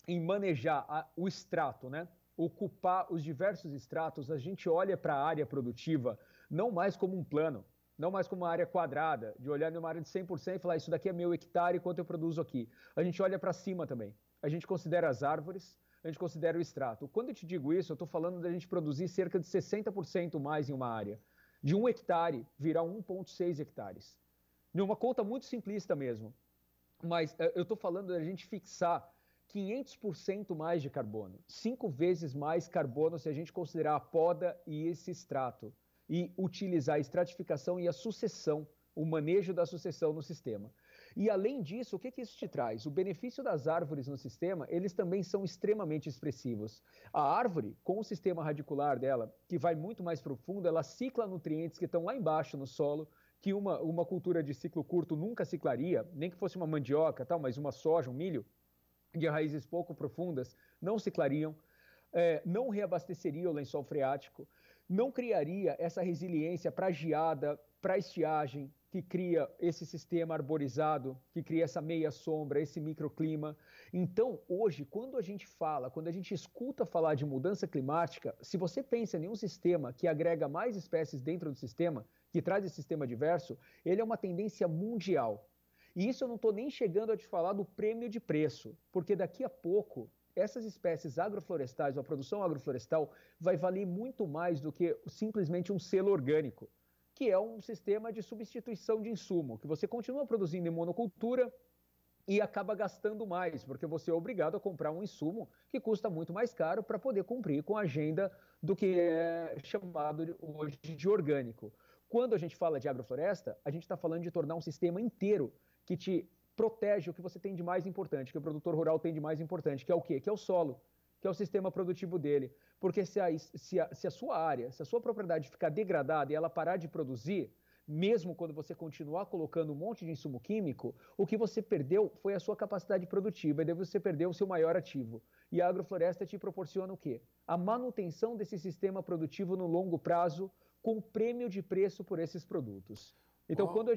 manejar o extrato, né? Ocupar os diversos extratos, a gente olha para a área produtiva não mais como um plano, não mais como uma área quadrada, de olhar numa área de 100% e falar, isso daqui é meu hectare, quanto eu produzo aqui. A gente olha para cima também. A gente considera as árvores, a gente considera o extrato. Quando eu te digo isso, eu estou falando da gente produzir cerca de 60% mais em uma área. De 1 hectare virar 1,6 hectares. Numa conta muito simplista mesmo. Mas eu estou falando da gente fixar 500% mais de carbono. 5 vezes mais carbono se a gente considerar a poda e esse extrato. E utilizar a estratificação e a sucessão, o manejo da sucessão no sistema. E além disso, o que isso te traz? O benefício das árvores no sistema, eles também são extremamente expressivos. A árvore, com o sistema radicular dela, que vai muito mais profundo, ela cicla nutrientes que estão lá embaixo no solo, que uma cultura de ciclo curto nunca ciclaria, nem que fosse uma mandioca, tal, mas uma soja, um milho, de raízes pouco profundas, não ciclariam, não reabasteceria o lençol freático, não criaria essa resiliência para geada, para estiagem, que cria esse sistema arborizado, que cria essa meia sombra, esse microclima. Então, hoje, quando a gente escuta falar de mudança climática, se você pensa em um sistema que agrega mais espécies dentro do sistema, que traz esse sistema diverso, ele é uma tendência mundial. E isso eu não estou nem chegando a te falar do prêmio de preço, porque daqui a pouco essas espécies agroflorestais, a produção agroflorestal, vai valer muito mais do que simplesmente um selo orgânico, que é um sistema de substituição de insumo, que você continua produzindo em monocultura e acaba gastando mais, porque você é obrigado a comprar um insumo que custa muito mais caro para poder cumprir com a agenda do que é chamado hoje de orgânico. Quando a gente fala de agrofloresta, a gente está falando de tornar um sistema inteiro que te protege o que você tem de mais importante, que o produtor rural tem de mais importante, que é o quê? Que é o solo, que é o sistema produtivo dele. Porque se a sua área, se a sua propriedade ficar degradada e ela parar de produzir, mesmo quando você continuar colocando um monte de insumo químico, o que você perdeu foi a sua capacidade produtiva, e daí você perdeu o seu maior ativo. E a agrofloresta te proporciona o quê? A manutenção desse sistema produtivo no longo prazo, com prêmio de preço por esses produtos. Então, quando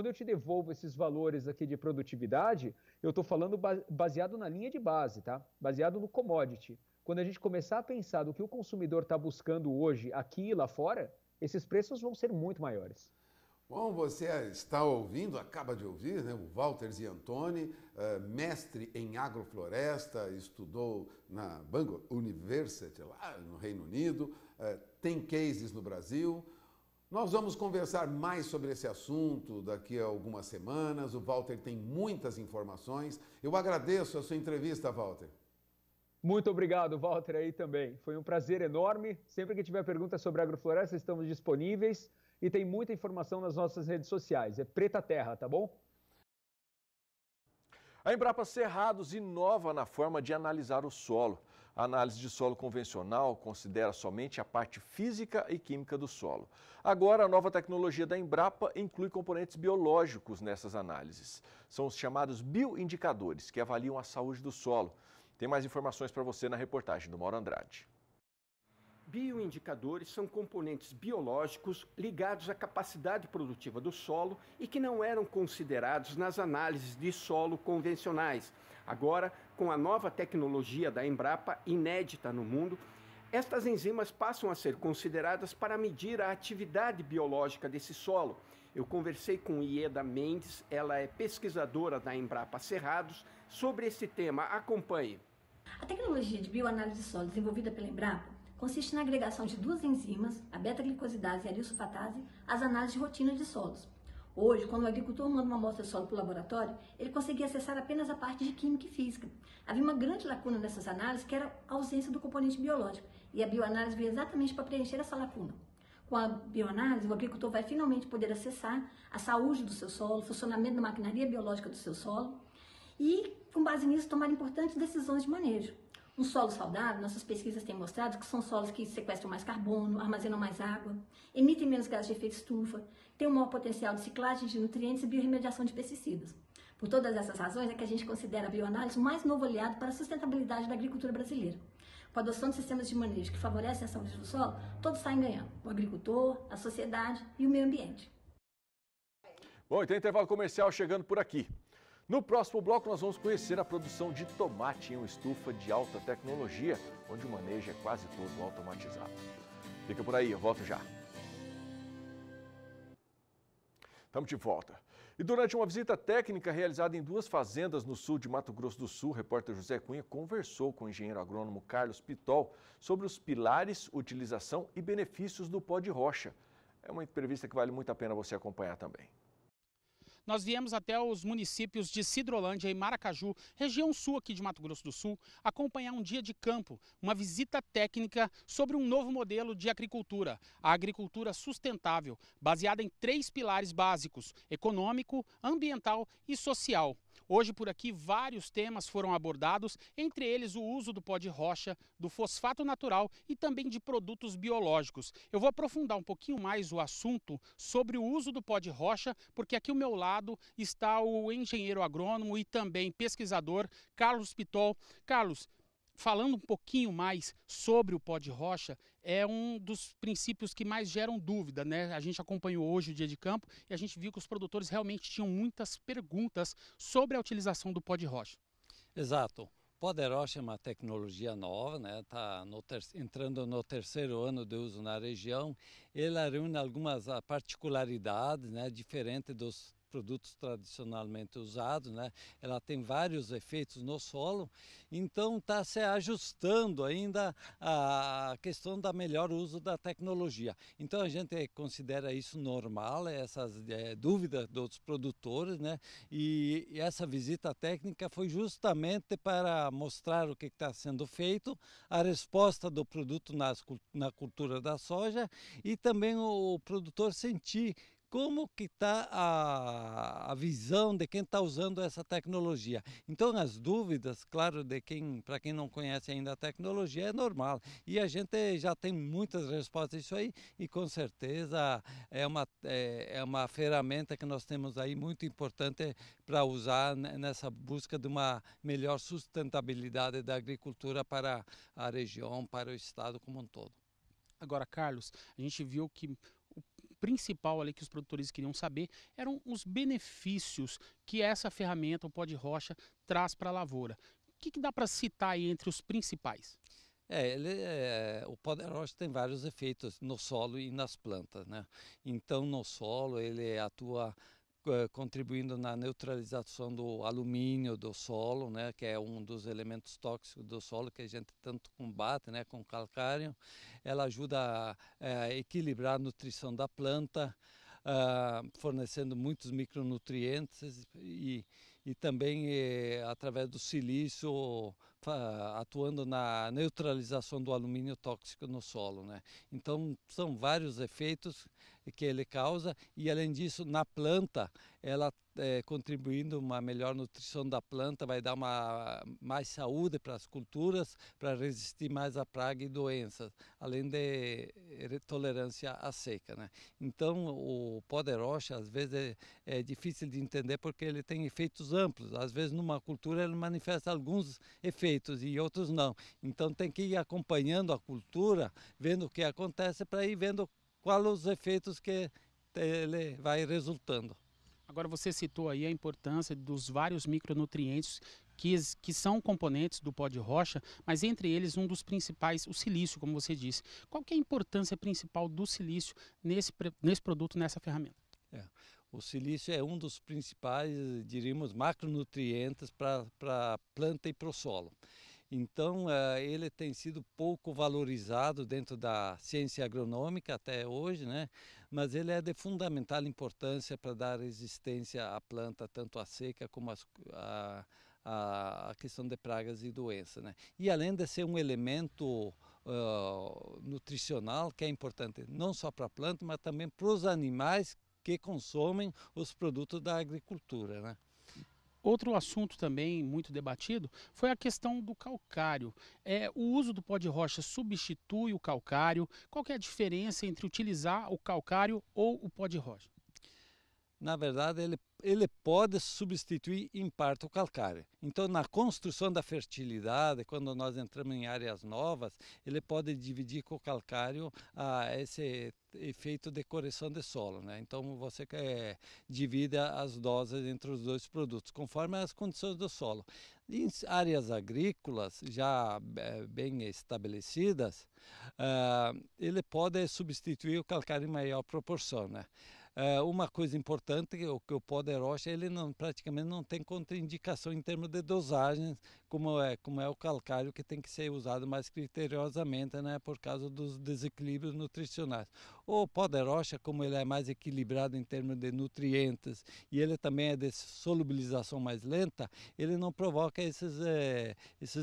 eu te devolvo esses valores aqui de produtividade, eu estou falando baseado na linha de base, tá? Baseado no commodity. Quando a gente começar a pensar do que o consumidor está buscando hoje, aqui e lá fora, esses preços vão ser muito maiores. Bom, você está ouvindo, acaba de ouvir, né, o Walter Ziantoni, mestre em agrofloresta, estudou na Bangor University, lá no Reino Unido, tem cases no Brasil. Nós vamos conversar mais sobre esse assunto daqui a algumas semanas. O Walter tem muitas informações. Eu agradeço a sua entrevista, Walter. Muito obrigado, Walter, aí também. Foi um prazer enorme. Sempre que tiver perguntas sobre agrofloresta, estamos disponíveis e tem muita informação nas nossas redes sociais. É Preta Terra, tá bom? A Embrapa Cerrados inova na forma de analisar o solo. A análise de solo convencional considera somente a parte física e química do solo. Agora, a nova tecnologia da Embrapa inclui componentes biológicos nessas análises. São os chamados bioindicadores, que avaliam a saúde do solo. Tem mais informações para você na reportagem do Mauro Andrade. Bioindicadores são componentes biológicos ligados à capacidade produtiva do solo e que não eram considerados nas análises de solo convencionais. Agora, com a nova tecnologia da Embrapa, inédita no mundo, estas enzimas passam a ser consideradas para medir a atividade biológica desse solo. Eu conversei com Ieda Mendes, ela é pesquisadora da Embrapa Cerrados, sobre esse tema. Acompanhe. A tecnologia de bioanálise de solo desenvolvida pela Embrapa consiste na agregação de duas enzimas, a beta-glicosidase e a lisofatase, às análises de rotina de solos. Hoje, quando o agricultor manda uma amostra de solo para o laboratório, ele conseguia acessar apenas a parte de química e física. Havia uma grande lacuna nessas análises, que era a ausência do componente biológico, e a bioanálise veio exatamente para preencher essa lacuna. Com a bioanálise, o agricultor vai finalmente poder acessar a saúde do seu solo, o funcionamento da maquinaria biológica do seu solo e, com base nisso, tomar importantes decisões de manejo. Um solo saudável, nossas pesquisas têm mostrado que são solos que sequestram mais carbono, armazenam mais água, emitem menos gases de efeito estufa, têm um maior potencial de ciclagem de nutrientes e biorremediação de pesticidas. Por todas essas razões é que a gente considera a bioanálise o mais novo aliado para a sustentabilidade da agricultura brasileira. Com a adoção de sistemas de manejo que favorecem a saúde do solo, todos saem ganhando: o agricultor, a sociedade e o meio ambiente. Bom, e tem intervalo comercial chegando por aqui. No próximo bloco, nós vamos conhecer a produção de tomate em uma estufa de alta tecnologia, onde o manejo é quase todo automatizado. Fica por aí, eu volto já. Estamos de volta. E durante uma visita técnica realizada em duas fazendas no sul de Mato Grosso do Sul, o repórter José Cunha conversou com o engenheiro agrônomo Carlos Pitol sobre os pilares, utilização e benefícios do pó de rocha. É uma entrevista que vale muito a pena você acompanhar também. Nós viemos até os municípios de Sidrolândia e Maracaju, região sul aqui de Mato Grosso do Sul, acompanhar um dia de campo, uma visita técnica sobre um novo modelo de agricultura, a agricultura sustentável, baseada em 3 pilares básicos: econômico, ambiental e social. Hoje por aqui vários temas foram abordados, entre eles o uso do pó de rocha, do fosfato natural e também de produtos biológicos. Eu vou aprofundar um pouquinho mais o assunto sobre o uso do pó de rocha, porque aqui ao meu lado está o engenheiro agrônomo e também pesquisador Carlos Pitol. Carlos, falando um pouquinho mais sobre o pó de rocha, é um dos princípios que mais geram dúvida, né? A gente acompanhou hoje o dia de campo e a gente viu que os produtores realmente tinham muitas perguntas sobre a utilização do pó de rocha. Exato. O pó de rocha é uma tecnologia nova, né? Está entrando no 3º ano de uso na região. Ela reúne algumas particularidades, né, diferentes dos produtos tradicionalmente usados, né? Ela tem vários efeitos no solo, então está se ajustando ainda a questão da melhor uso da tecnologia. Então a gente considera isso normal, essas dúvidas dos produtores, né? E essa visita técnica foi justamente para mostrar o que está sendo feito, a resposta do produto na cultura da soja e também o produtor sentir como que está a visão de quem está usando essa tecnologia. Então as dúvidas, claro, para quem não conhece ainda a tecnologia, é normal. E a gente já tem muitas respostas a isso aí e com certeza é uma ferramenta que nós temos aí muito importante para usar nessa busca de uma melhor sustentabilidade da agricultura para a região, para o estado como um todo. Agora, Carlos, a gente viu que principal ali que os produtores queriam saber eram os benefícios que essa ferramenta, o pó de rocha, traz para a lavoura. O que dá para citar aí entre os principais? O pó de rocha tem vários efeitos no solo e nas plantas, né? Então no solo ele atua contribuindo na neutralização do alumínio do solo, né, que é um dos elementos tóxicos do solo que a gente tanto combate, né, com o calcário. Ela ajuda a equilibrar a nutrição da planta, fornecendo muitos micronutrientes e também através do silício atuando na neutralização do alumínio tóxico no solo, né? Então são vários efeitos que ele causa e além disso na planta ela contribuindo uma melhor nutrição da planta, vai dar mais saúde para as culturas, para resistir mais a praga e doenças, além de tolerância à seca, né? Então o pó de rocha às vezes é difícil de entender porque ele tem efeitos amplos, às vezes numa cultura ele manifesta alguns efeitos e outros não, então tem que ir acompanhando a cultura, vendo o que acontece para ir vendo quais os efeitos que ele vai resultando. Agora você citou aí a importância dos vários micronutrientes que são componentes do pó de rocha, mas entre eles um dos principais, o silício, como você disse. Qual que é a importância principal do silício nesse produto, nessa ferramenta? O silício é um dos principais, diríamos, macronutrientes para a planta e para o solo. Então, ele tem sido pouco valorizado dentro da ciência agronômica até hoje, né? Mas ele é de fundamental importância para dar resistência à planta, tanto à seca como a questão de pragas e doenças, né? E além de ser um elemento nutricional que é importante não só para a planta, mas também para os animais que consomem os produtos da agricultura, né? Outro assunto também muito debatido foi a questão do calcário. O uso do pó de rocha substitui o calcário? Qual que é a diferença entre utilizar o calcário ou o pó de rocha? Na verdade, ele pode substituir em parte o calcário. Então, na construção da fertilidade, quando nós entramos em áreas novas, ele pode dividir com o calcário esse efeito de correção de solo, né? Então, você divide as doses entre os dois produtos, conforme as condições do solo. Em áreas agrícolas já bem estabelecidas, ele pode substituir o calcário em maior proporção, né? Uma coisa importante é que o pó de rocha ele praticamente não tem contraindicação em termos de dosagem, como é o calcário, que tem que ser usado mais criteriosamente, né, por causa dos desequilíbrios nutricionais. O pó de rocha, como ele é mais equilibrado em termos de nutrientes e ele também é de solubilização mais lenta, ele não provoca esses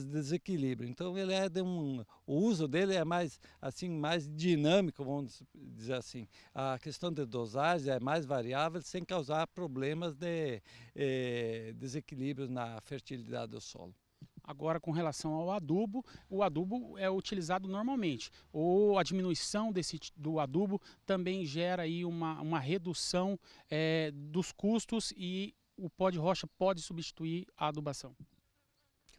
desequilíbrios. Então ele o uso dele é mais dinâmico, vamos dizer assim. A questão de dosagem é mais variável, sem causar problemas de desequilíbrios na fertilidade do solo. Agora, com relação ao adubo, o adubo é utilizado normalmente, ou a diminuição do adubo também gera aí uma redução dos custos e o pó de rocha pode substituir a adubação?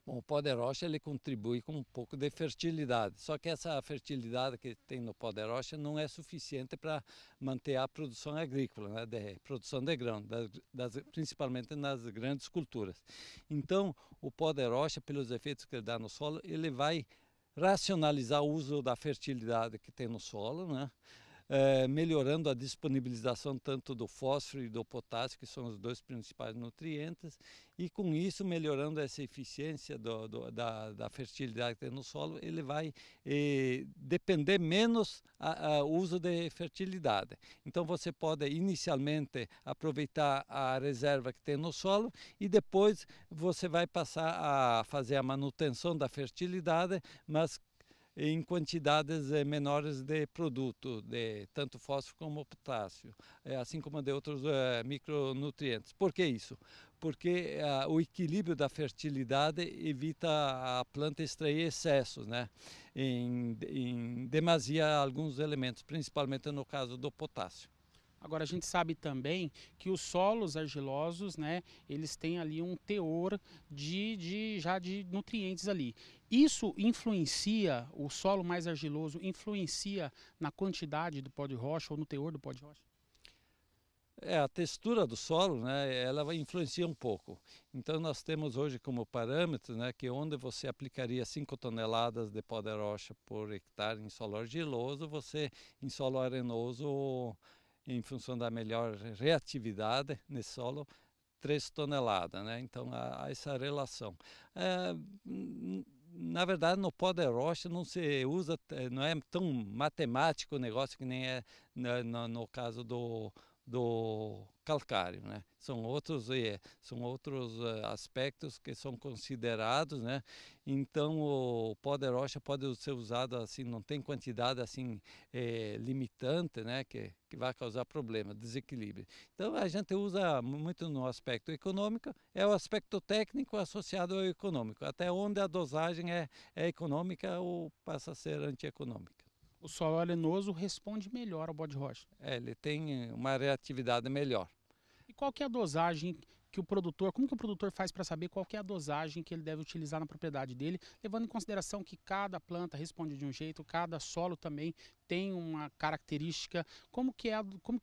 Bom, o pó de rocha ele contribui com um pouco de fertilidade, só que essa fertilidade que tem no pó de rocha não é suficiente para manter a produção agrícola, né, de produção de grão, principalmente nas grandes culturas. Então, o pó de rocha, pelos efeitos que ele dá no solo, ele vai racionalizar o uso da fertilidade que tem no solo, né? Melhorando a disponibilização tanto do fósforo e do potássio, que são os dois principais nutrientes, e com isso melhorando essa eficiência da fertilidade que tem no solo, ele vai depender menos o uso de fertilidade. Então você pode inicialmente aproveitar a reserva que tem no solo e depois você vai passar a fazer a manutenção da fertilidade, mas em quantidades menores de produto, de tanto fósforo como potássio, assim como de outros micronutrientes. Por que isso? Porque o equilíbrio da fertilidade evita a planta extrair excessos, né? Em demasia alguns elementos, principalmente no caso do potássio. Agora, a gente sabe também que os solos argilosos, né, eles têm ali um teor já de nutrientes ali. Isso influencia, o solo mais argiloso influencia na quantidade do pó de rocha ou no teor do pó de rocha? A textura do solo, né, ela influencia um pouco. Então nós temos hoje como parâmetro, né, que onde você aplicaria 5 toneladas de pó de rocha por hectare em solo argiloso, você em solo arenoso, em função da melhor reatividade nesse solo, 3 toneladas, né? Então há essa relação. Na verdade, no pó de rocha não se usa, não é tão matemático o negócio que nem é no caso do calcário, né? São outros aspectos que são considerados, né? Então o pó de rocha pode ser usado assim, não tem quantidade assim limitante, né? Que vai causar problema, desequilíbrio. Então a gente usa muito no aspecto econômico, é o aspecto técnico associado ao econômico, até onde a dosagem é econômica ou passa a ser antieconômica. O solo arenoso responde melhor ao pó de rocha. Ele tem uma reatividade melhor. E qual que é a dosagem que como que o produtor faz para saber qual que é a dosagem que ele deve utilizar na propriedade dele, levando em consideração que cada planta responde de um jeito, cada solo também tem uma característica. Como que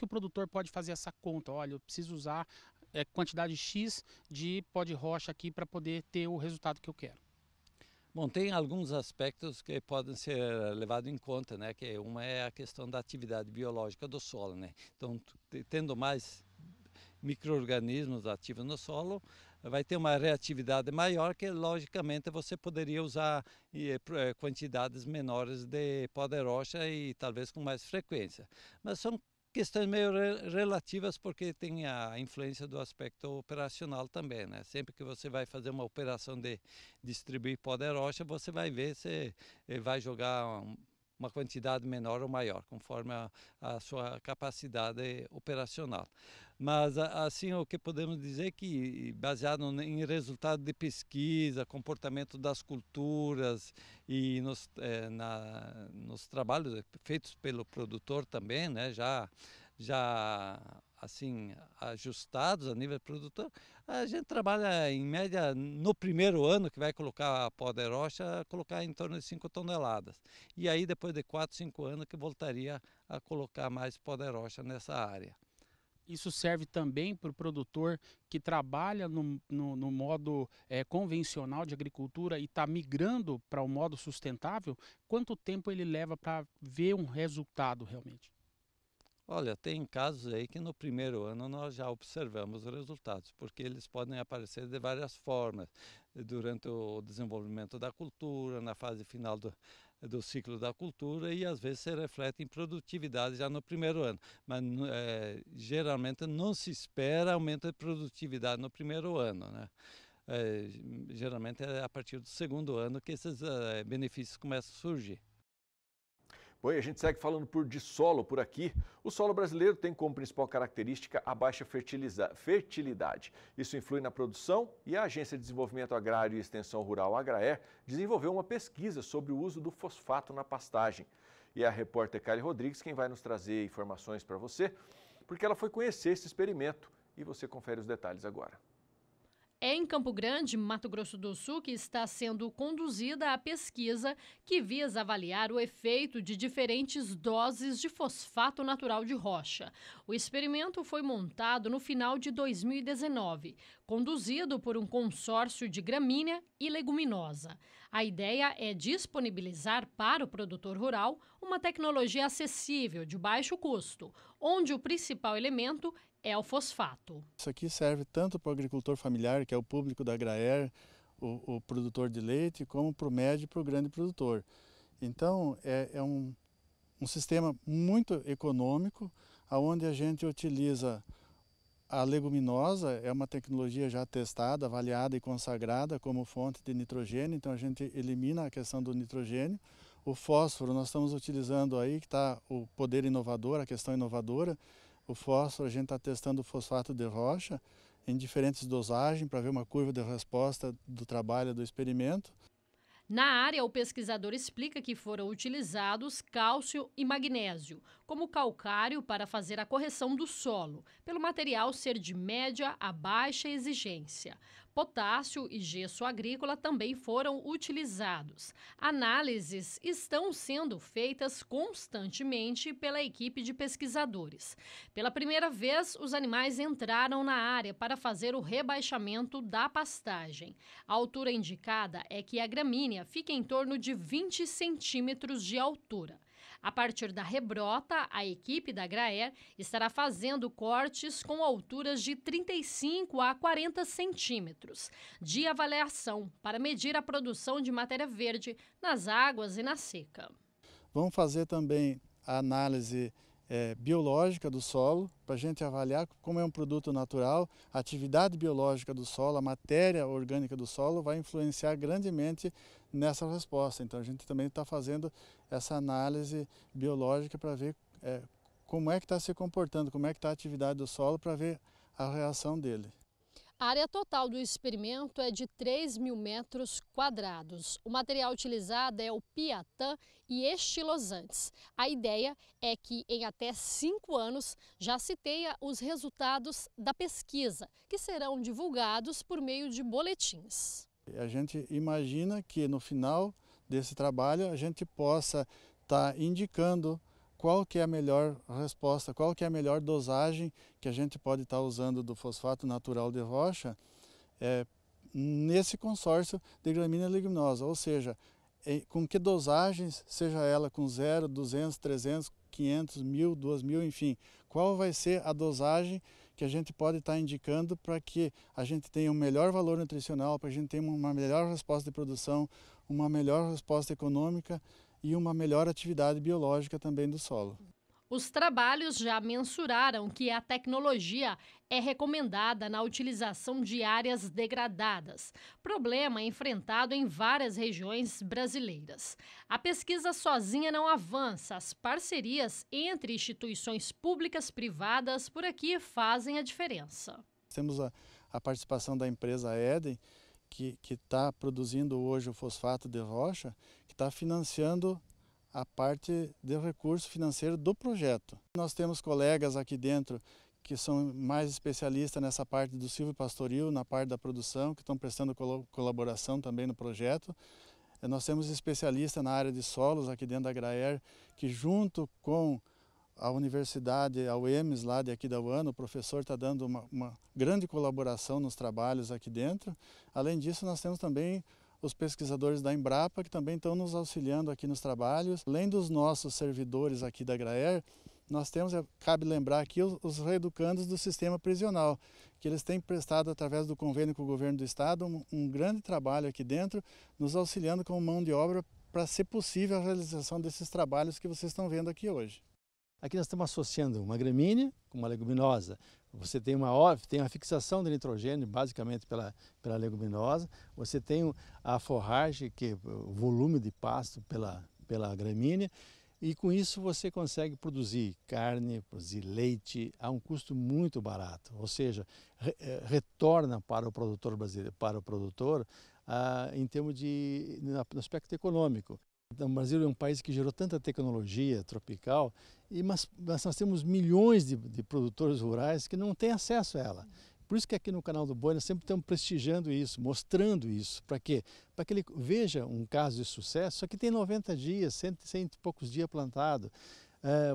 o produtor pode fazer essa conta? Olha, eu preciso usar quantidade X de pó de rocha aqui para poder ter o resultado que eu quero. Bom, tem alguns aspectos que podem ser levados em conta, né? Que uma é a questão da atividade biológica do solo, né? Então, tendo mais micro-organismos ativos no solo, vai ter uma reatividade maior que, logicamente, você poderia usar quantidades menores de pó de rocha e talvez com mais frequência. Mas são questões meio relativas porque tem a influência do aspecto operacional também, né? Sempre que você vai fazer uma operação de distribuir pó de rocha, você vai ver se vai jogar uma quantidade menor ou maior, conforme a sua capacidade operacional. Mas, assim, o que podemos dizer é que, baseado em resultado de pesquisa, comportamento das culturas e nos trabalhos feitos pelo produtor também, né, já assim, ajustados a nível produtor, a gente trabalha, em média, no primeiro ano que vai colocar pó de rocha, colocar em torno de 5 toneladas. E aí, depois de 4, 5 anos, que voltaria a colocar mais pó de rocha nessa área. Isso serve também para o produtor que trabalha no modo convencional de agricultura e está migrando para o modo sustentável? Quanto tempo ele leva para ver um resultado realmente? Olha, tem casos aí que no primeiro ano nós já observamos os resultados, porque eles podem aparecer de várias formas, durante o desenvolvimento da cultura, na fase final do ciclo da cultura, e às vezes se reflete em produtividade já no primeiro ano. Mas geralmente não se espera aumento de produtividade no primeiro ano, né? Geralmente é a partir do segundo ano que esses benefícios começam a surgir. Bom, e a gente segue falando de solo por aqui. O solo brasileiro tem como principal característica a baixa fertilidade. Isso influi na produção e a Agência de Desenvolvimento Agrário e Extensão Rural, Agraer, desenvolveu uma pesquisa sobre o uso do fosfato na pastagem. E é a repórter Kali Rodrigues quem vai nos trazer informações para você, porque ela foi conhecer esse experimento e você confere os detalhes agora. É em Campo Grande, Mato Grosso do Sul, que está sendo conduzida a pesquisa que visa avaliar o efeito de diferentes doses de fosfato natural de rocha. O experimento foi montado no final de 2019, conduzido por um consórcio de gramínea e leguminosa. A ideia é disponibilizar para o produtor rural uma tecnologia acessível, de baixo custo, onde o principal elemento é o fosfato. Isso aqui serve tanto para o agricultor familiar, que é o público da Agraer, o produtor de leite, como para o médio e para o grande produtor. Então, é um sistema muito econômico, onde a gente utiliza a leguminosa, é uma tecnologia já testada, avaliada e consagrada como fonte de nitrogênio, então a gente elimina a questão do nitrogênio. O fósforo, nós estamos utilizando aí, que está o poder inovador, a questão inovadora. O fósforo, a gente está testando o fosfato de rocha em diferentes dosagens para ver uma curva de resposta do trabalho do experimento. Na área, o pesquisador explica que foram utilizados cálcio e magnésio, como calcário para fazer a correção do solo, pelo material ser de média a baixa exigência. Potássio e gesso agrícola também foram utilizados. Análises estão sendo feitas constantemente pela equipe de pesquisadores. Pela primeira vez, os animais entraram na área para fazer o rebaixamento da pastagem. A altura indicada é que a gramínea fica em torno de 20 centímetros de altura. A partir da rebrota, a equipe da Agraer estará fazendo cortes com alturas de 35 a 40 centímetros de avaliação para medir a produção de matéria verde nas águas e na seca. Vamos fazer também a análise biológica do solo, para a gente avaliar como é um produto natural, a atividade biológica do solo, a matéria orgânica do solo vai influenciar grandemente nessa resposta. Então a gente também está fazendo essa análise biológica para ver como é que está se comportando, como é que está a atividade do solo, para ver a reação dele. A área total do experimento é de 3.000 metros quadrados. O material utilizado é o piatã e estilosantes. A ideia é que em até 5 anos já se tenha os resultados da pesquisa, que serão divulgados por meio de boletins. A gente imagina que no final desse trabalho a gente possa estar indicando qual que é a melhor resposta, qual que é a melhor dosagem que a gente pode estar usando do fosfato natural de rocha nesse consórcio de gramínea leguminosa, ou seja, com que dosagens, seja ela com 0, 200, 300, 500, 1000, 2000, enfim, qual vai ser a dosagem que a gente pode estar indicando para que a gente tenha um melhor valor nutricional, para que a gente tenha uma melhor resposta de produção, uma melhor resposta econômica e uma melhor atividade biológica também do solo. Os trabalhos já mensuraram que a tecnologia é recomendada na utilização de áreas degradadas, problema enfrentado em várias regiões brasileiras. A pesquisa sozinha não avança, as parcerias entre instituições públicas e privadas por aqui fazem a diferença. Temos a participação da empresa Eden, que está produzindo hoje o fosfato de rocha, que está financiando a parte de recurso financeiro do projeto. Nós temos colegas aqui dentro que são mais especialistas nessa parte do silvopastoril, na parte da produção, que estão prestando colaboração também no projeto. Nós temos especialistas na área de solos aqui dentro da Graer, que junto com a universidade, a UEMS lá de aqui da UAN, o professor está dando uma grande colaboração nos trabalhos aqui dentro. Além disso, nós temos também os pesquisadores da Embrapa, que também estão nos auxiliando aqui nos trabalhos. Além dos nossos servidores aqui da Graer, nós temos, cabe lembrar aqui, os reeducandos do sistema prisional, que eles têm prestado, através do convênio com o governo do estado, um grande trabalho aqui dentro, nos auxiliando com mão de obra para ser possível a realização desses trabalhos que vocês estão vendo aqui hoje. Aqui nós estamos associando uma gramínea com uma leguminosa. Você tem uma fixação de nitrogênio, basicamente pela leguminosa. Você tem a forragem, que é o volume de pasto pela gramínea. E com isso você consegue produzir carne, produzir leite a um custo muito barato. Ou seja, retorna para o produtor brasileiro, em termos no aspecto econômico. Então, o Brasil é um país que gerou tanta tecnologia tropical, mas nós temos milhões de produtores rurais que não têm acesso a ela. Por isso que aqui no Canal do Boi nós sempre estamos prestigiando isso, mostrando isso. Para quê? Para que ele veja um caso de sucesso, só que tem 90 dias, 100 e poucos dias plantado.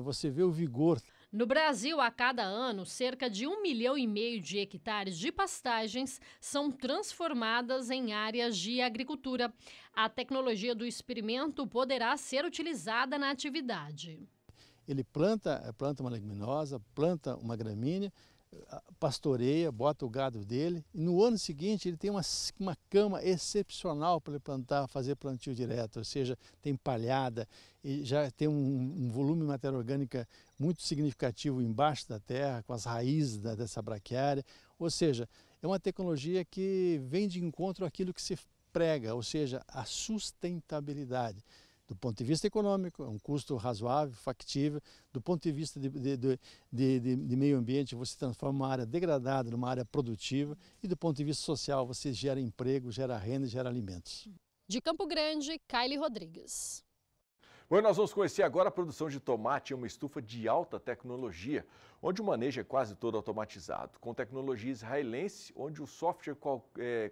Você vê o vigor. No Brasil, a cada ano, cerca de 1,5 milhão de hectares de pastagens são transformadas em áreas de agricultura. A tecnologia do experimento poderá ser utilizada na atividade. Ele planta uma leguminosa, planta uma gramínea, pastoreia, bota o gado dele e no ano seguinte ele tem uma cama excepcional para ele fazer plantio direto, ou seja, tem palhada e já tem um volume de matéria orgânica muito significativo embaixo da terra, com as raízes dessa braquiária, ou seja, é uma tecnologia que vem de encontro àquilo que se prega, ou seja, a sustentabilidade. Do ponto de vista econômico, é um custo razoável, factível. Do ponto de vista de meio ambiente, você transforma uma área degradada numa área produtiva. E do ponto de vista social, você gera emprego, gera renda e gera alimentos. De Campo Grande, Kaile Rodrigues. Bom, nós vamos conhecer agora a produção de tomate em uma estufa de alta tecnologia, onde o manejo é quase todo automatizado. Com tecnologia israelense, onde o software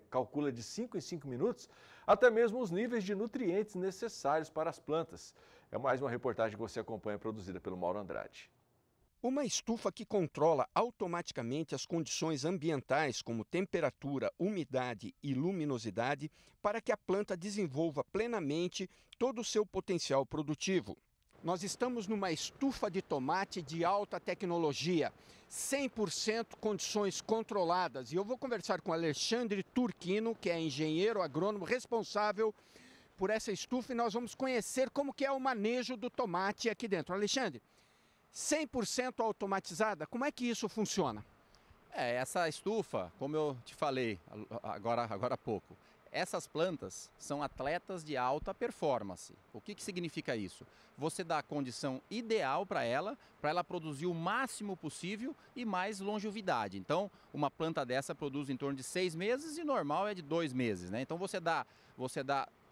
calcula de 5 em 5 minutos até mesmo os níveis de nutrientes necessários para as plantas. É mais uma reportagem que você acompanha, produzida pelo Mauro Andrade. Uma estufa que controla automaticamente as condições ambientais, como temperatura, umidade e luminosidade, para que a planta desenvolva plenamente todo o seu potencial produtivo. Nós estamos numa estufa de tomate de alta tecnologia, 100% condições controladas. E eu vou conversar com Alexandre Turquino, que é engenheiro agrônomo responsável por essa estufa, e nós vamos conhecer como que é o manejo do tomate aqui dentro. Alexandre, 100% automatizada, como é que isso funciona? Essa estufa, como eu te falei agora há pouco, essas plantas são atletas de alta performance. O que significa isso? Você dá a condição ideal para ela produzir o máximo possível e mais longevidade. Então, uma planta dessa produz em torno de 6 meses e normal é de 2 meses, né? Então, você dá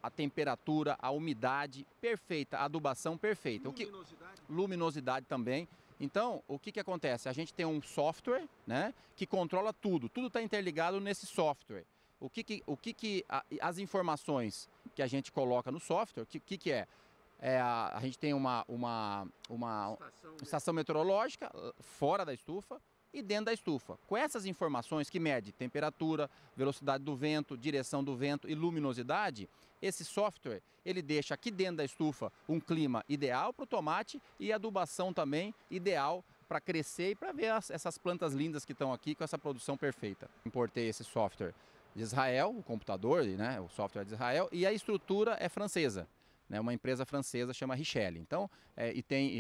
a temperatura, a umidade perfeita, a adubação perfeita. Luminosidade também. Então, o que acontece? A gente tem um software, né, que controla tudo. Tudo está interligado nesse software. As informações que a gente coloca no software, que é? A gente tem uma estação meteorológica fora da estufa, e dentro da estufa. Com essas informações que mede temperatura, velocidade do vento, direção do vento e luminosidade, esse software ele deixa aqui dentro da estufa um clima ideal para o tomate e adubação também ideal para crescer e para ver essas plantas lindas que estão aqui com essa produção perfeita. Importei esse software de Israel, o computador, né, o software de Israel, e a estrutura é francesa. Uma empresa francesa chama Richelle. Então,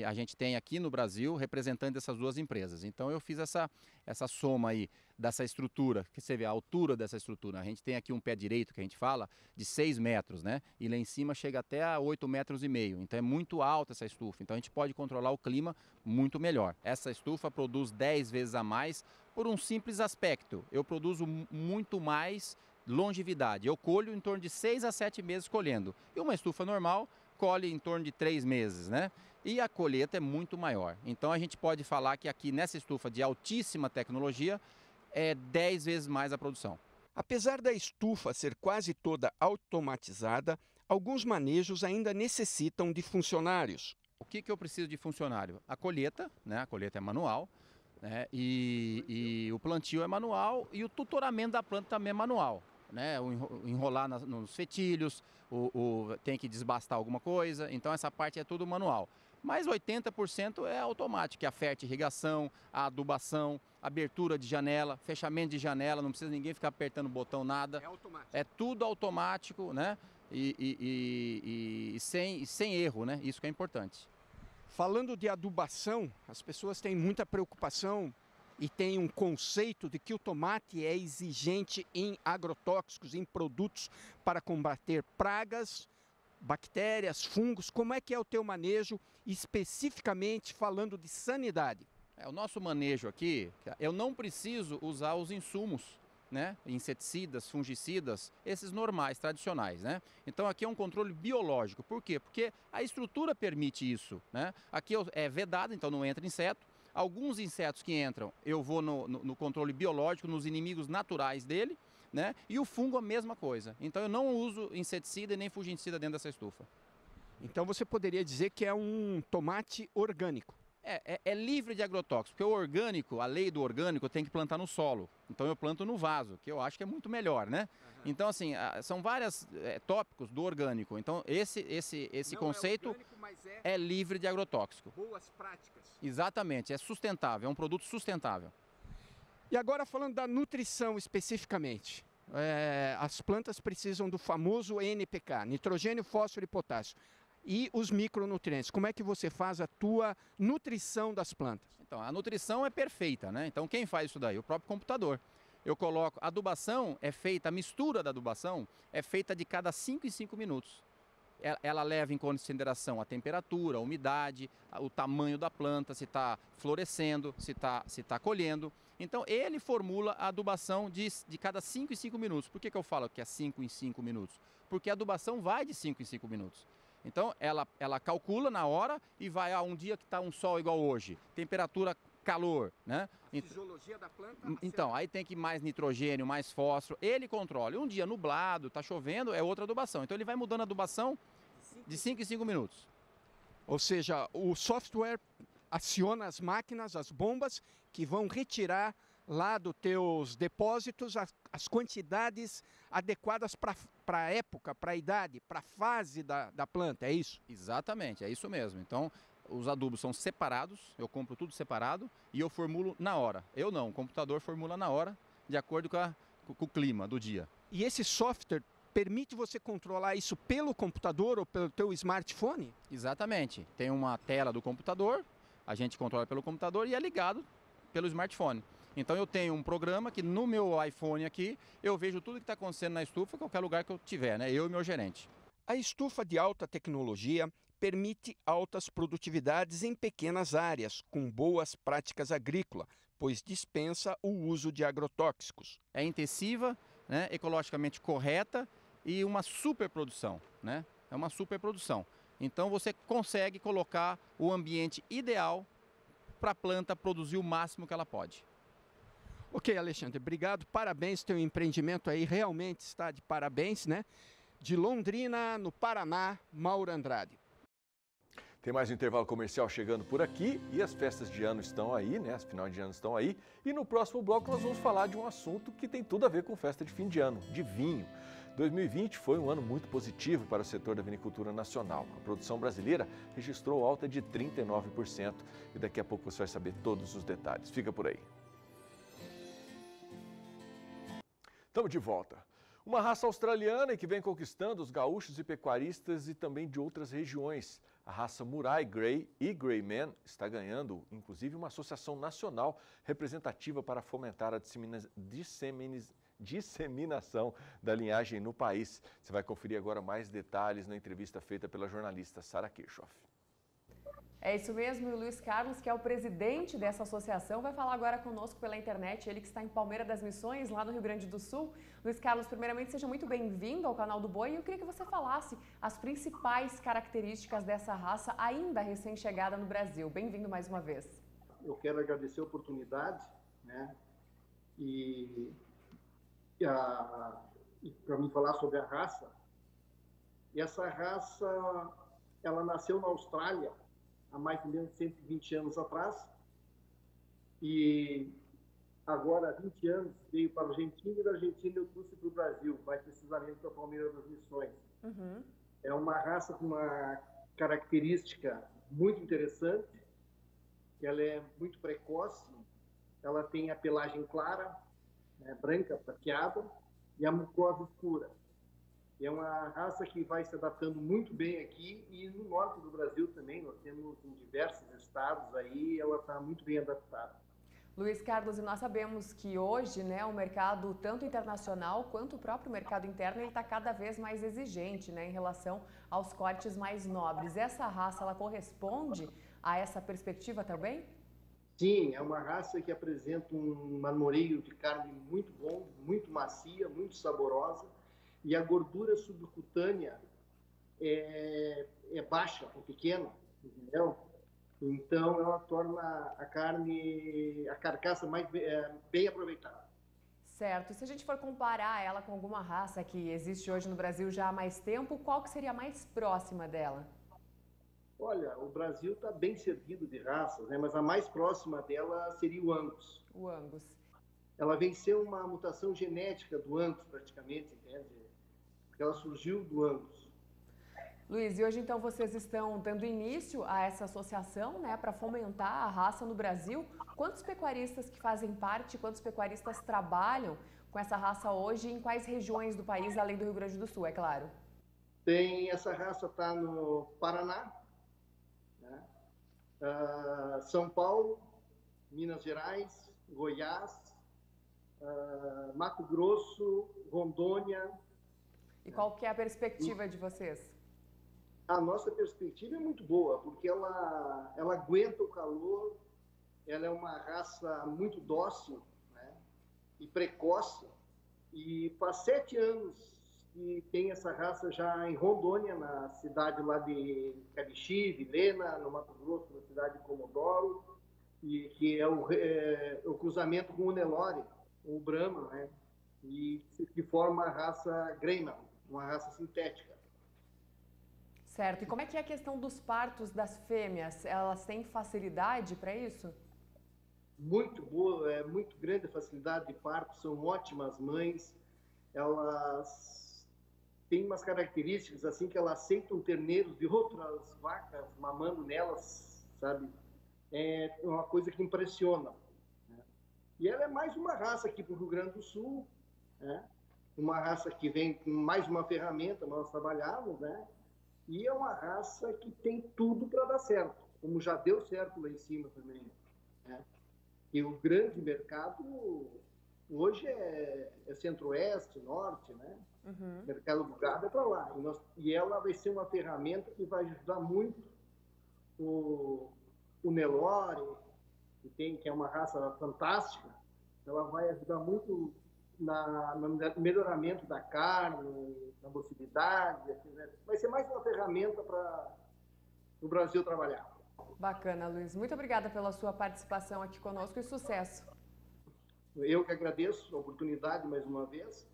a gente tem aqui no Brasil representante dessas duas empresas. Então, eu fiz essa soma aí dessa estrutura, que você vê a altura dessa estrutura. A gente tem aqui um pé direito, que a gente fala, de 6 metros, né? E lá em cima chega até a 8,5 metros. Então, é muito alta essa estufa. Então, a gente pode controlar o clima muito melhor. Essa estufa produz 10 vezes a mais por um simples aspecto. Eu produzo muito mais longevidade. Eu colho em torno de 6 a 7 meses colhendo. E uma estufa normal colhe em torno de 3 meses, né? E a colheita é muito maior. Então a gente pode falar que aqui nessa estufa de altíssima tecnologia é 10 vezes mais a produção. Apesar da estufa ser quase toda automatizada, alguns manejos ainda necessitam de funcionários. O que eu preciso de funcionário? A colheita, né? A colheita é manual, né? E o plantio é manual e o tutoramento da planta também é manual. Né, o enrolar nos fetilhos, tem que desbastar alguma coisa, então essa parte é tudo manual. Mas 80% é automático, que é a fertirrigação, a adubação, abertura de janela, fechamento de janela, não precisa ninguém ficar apertando o botão, nada. É automático. É tudo automático, né? E sem erro, né? Isso que é importante. Falando de adubação, as pessoas têm muita preocupação e tem um conceito de que o tomate é exigente em agrotóxicos, em produtos para combater pragas, bactérias, fungos. Como é que é o teu manejo, especificamente falando de sanidade? O nosso manejo aqui, eu não preciso usar os insumos, né? Inseticidas, fungicidas, esses normais, tradicionais, né? Então aqui é um controle biológico. Por quê? Porque a estrutura permite isso, né? Aqui é vedado, então não entra inseto. Alguns insetos que entram, eu vou no controle biológico, nos inimigos naturais dele, né? E o fungo a mesma coisa. Então eu não uso inseticida e nem fungicida dentro dessa estufa. Então você poderia dizer que é um tomate orgânico? É livre de agrotóxicos, porque o orgânico, a lei do orgânico tem que plantar no solo. Então eu planto no vaso, que eu acho que é muito melhor, né? Uhum. Então assim, são vários tópicos do orgânico. Então esse conceito é orgânico, mas é livre de agrotóxico. Boas práticas. Exatamente, é sustentável, é um produto sustentável. E agora falando da nutrição especificamente, as plantas precisam do famoso NPK, nitrogênio, fósforo e potássio. E os micronutrientes, como é que você faz a tua nutrição das plantas? Então, a nutrição é perfeita, né? Então, quem faz isso daí? O próprio computador. Eu coloco, a adubação é feita, a mistura da adubação é feita de cada 5 em 5 minutos. Ela leva em consideração a temperatura, a umidade, o tamanho da planta, se está florescendo, se tá colhendo. Então, ele formula a adubação de cada 5 em 5 minutos. Por que eu falo que é 5 em 5 minutos? Porque a adubação vai de 5 em 5 minutos. Então, ela calcula na hora e vai um dia que está um sol igual hoje, temperatura, calor, né? A fisiologia da planta... Então, aí tem que ir mais nitrogênio, mais fósforo, ele controla. Um dia nublado, está chovendo, é outra adubação. Então, ele vai mudando a adubação de 5 em 5 minutos. Ou seja, o software aciona as máquinas, as bombas, que vão retirar lá dos teus depósitos as quantidades adequadas para a época, para a idade, para a fase da planta, é isso? Exatamente, é isso mesmo. Então, os adubos são separados, eu compro tudo separado e eu formulo na hora. Eu não, o computador formula na hora, de acordo com o clima do dia. E esse software permite você controlar isso pelo computador ou pelo teu smartphone? Exatamente, tem uma tela do computador, a gente controla pelo computador e é ligado pelo smartphone. Então eu tenho um programa que no meu iPhone aqui, eu vejo tudo que está acontecendo na estufa, qualquer lugar que eu tiver, né? Eu e meu gerente. A estufa de alta tecnologia permite altas produtividades em pequenas áreas, com boas práticas agrícolas, pois dispensa o uso de agrotóxicos. É intensiva, né? Ecologicamente correta e uma superprodução, né? É uma superprodução. Então você consegue colocar o ambiente ideal para a planta produzir o máximo que ela pode. Ok, Alexandre, obrigado, parabéns, teu empreendimento aí realmente está de parabéns, né? De Londrina, no Paraná, Mauro Andrade. Tem mais um intervalo comercial chegando por aqui e as festas de ano estão aí, né? As finais de ano estão aí. E no próximo bloco nós vamos falar de um assunto que tem tudo a ver com festa de fim de ano, de vinho. 2020 foi um ano muito positivo para o setor da vinicultura nacional. A produção brasileira registrou alta de 39% e daqui a pouco você vai saber todos os detalhes. Fica por aí. Estamos de volta. Uma raça australiana que vem conquistando os gaúchos e pecuaristas e também de outras regiões. A raça Murai Grey e Grey Man está ganhando, inclusive, uma associação nacional representativa para fomentar a disseminação da linhagem no país. Você vai conferir agora mais detalhes na entrevista feita pela jornalista Sara Kirchhoff. É isso mesmo, e o Luiz Carlos, que é o presidente dessa associação, vai falar agora conosco pela internet, ele que está em Palmeira das Missões, lá no Rio Grande do Sul. Luiz Carlos, primeiramente, seja muito bem-vindo ao canal do Boi e eu queria que você falasse as principais características dessa raça ainda recém-chegada no Brasil. Bem-vindo mais uma vez. Eu quero agradecer a oportunidade, né, e para mim falar sobre a raça. E essa raça, ela nasceu na Austrália, há mais ou menos 120 anos atrás, e agora, há 20 anos, veio para a Argentina, e da Argentina eu trouxe para o Brasil, mais precisamente para a Palmeira das Missões. Uhum. É uma raça com uma característica muito interessante, ela é muito precoce, ela tem a pelagem clara, né, branca, prateada, e a mucosa escura. É uma raça que vai se adaptando muito bem aqui e no norte do Brasil também, nós temos em diversos estados aí, ela está muito bem adaptada. Luiz Carlos, e nós sabemos que hoje, né, o mercado, tanto internacional quanto o próprio mercado interno, ele está cada vez mais exigente, né, em relação aos cortes mais nobres. Essa raça, ela corresponde a essa perspectiva também? Sim, é uma raça que apresenta um marmoreio de carne muito bom, muito macia, muito saborosa. E a gordura subcutânea é baixa, é pequena, entendeu? Então ela torna a carcaça mais bem aproveitada. Certo. E se a gente for comparar ela com alguma raça que existe hoje no Brasil já há mais tempo, qual que seria a mais próxima dela? Olha, o Brasil está bem servido de raças, né? Mas a mais próxima dela seria o Angus. O Angus. Ela venceu uma mutação genética do Angus, praticamente, entende? Ela surgiu do Angus. Luiz, e hoje então vocês estão dando início a essa associação, né, para fomentar a raça no Brasil. Quantos pecuaristas que fazem parte, quantos pecuaristas trabalham com essa raça hoje e em quais regiões do país, além do Rio Grande do Sul, é claro? Essa raça está no Paraná, né? São Paulo, Minas Gerais, Goiás, Mato Grosso, Rondônia. E qual que é a perspectiva de vocês? A nossa perspectiva é muito boa, porque ela aguenta o calor, ela é uma raça muito dócil, né, e precoce, e faz 7 anos que tem essa raça já em Rondônia, na cidade lá de Cabixi, Vilhena, no Mato Grosso, na cidade de Comodoro, e que é o cruzamento com o Nelore, o Brahma, né, e que forma a raça Greyman, uma raça sintética. Certo. E como é que é a questão dos partos das fêmeas? Elas têm facilidade para isso? Muito boa, é muito grande a facilidade de parto, são ótimas mães. Elas têm umas características assim que elas aceitam terneiros de outras vacas mamando nelas, sabe? É uma coisa que impressiona. Né? E ela é mais uma raça aqui para o Rio Grande do Sul, né? Uma raça que vem com mais uma ferramenta, nós trabalhamos, né? E é uma raça que tem tudo para dar certo, como já deu certo lá em cima também, né? E o grande mercado hoje é centro-oeste, norte, né? Uhum. O mercado do gado é para lá. E ela vai ser uma ferramenta que vai ajudar muito o Nelore, que é uma raça fantástica. Ela vai ajudar muito no melhoramento da carne, na docilidade, assim, né? Vai ser mais uma ferramenta para o Brasil trabalhar. Bacana, Luiz. Muito obrigada pela sua participação aqui conosco e sucesso. Eu que agradeço a oportunidade mais uma vez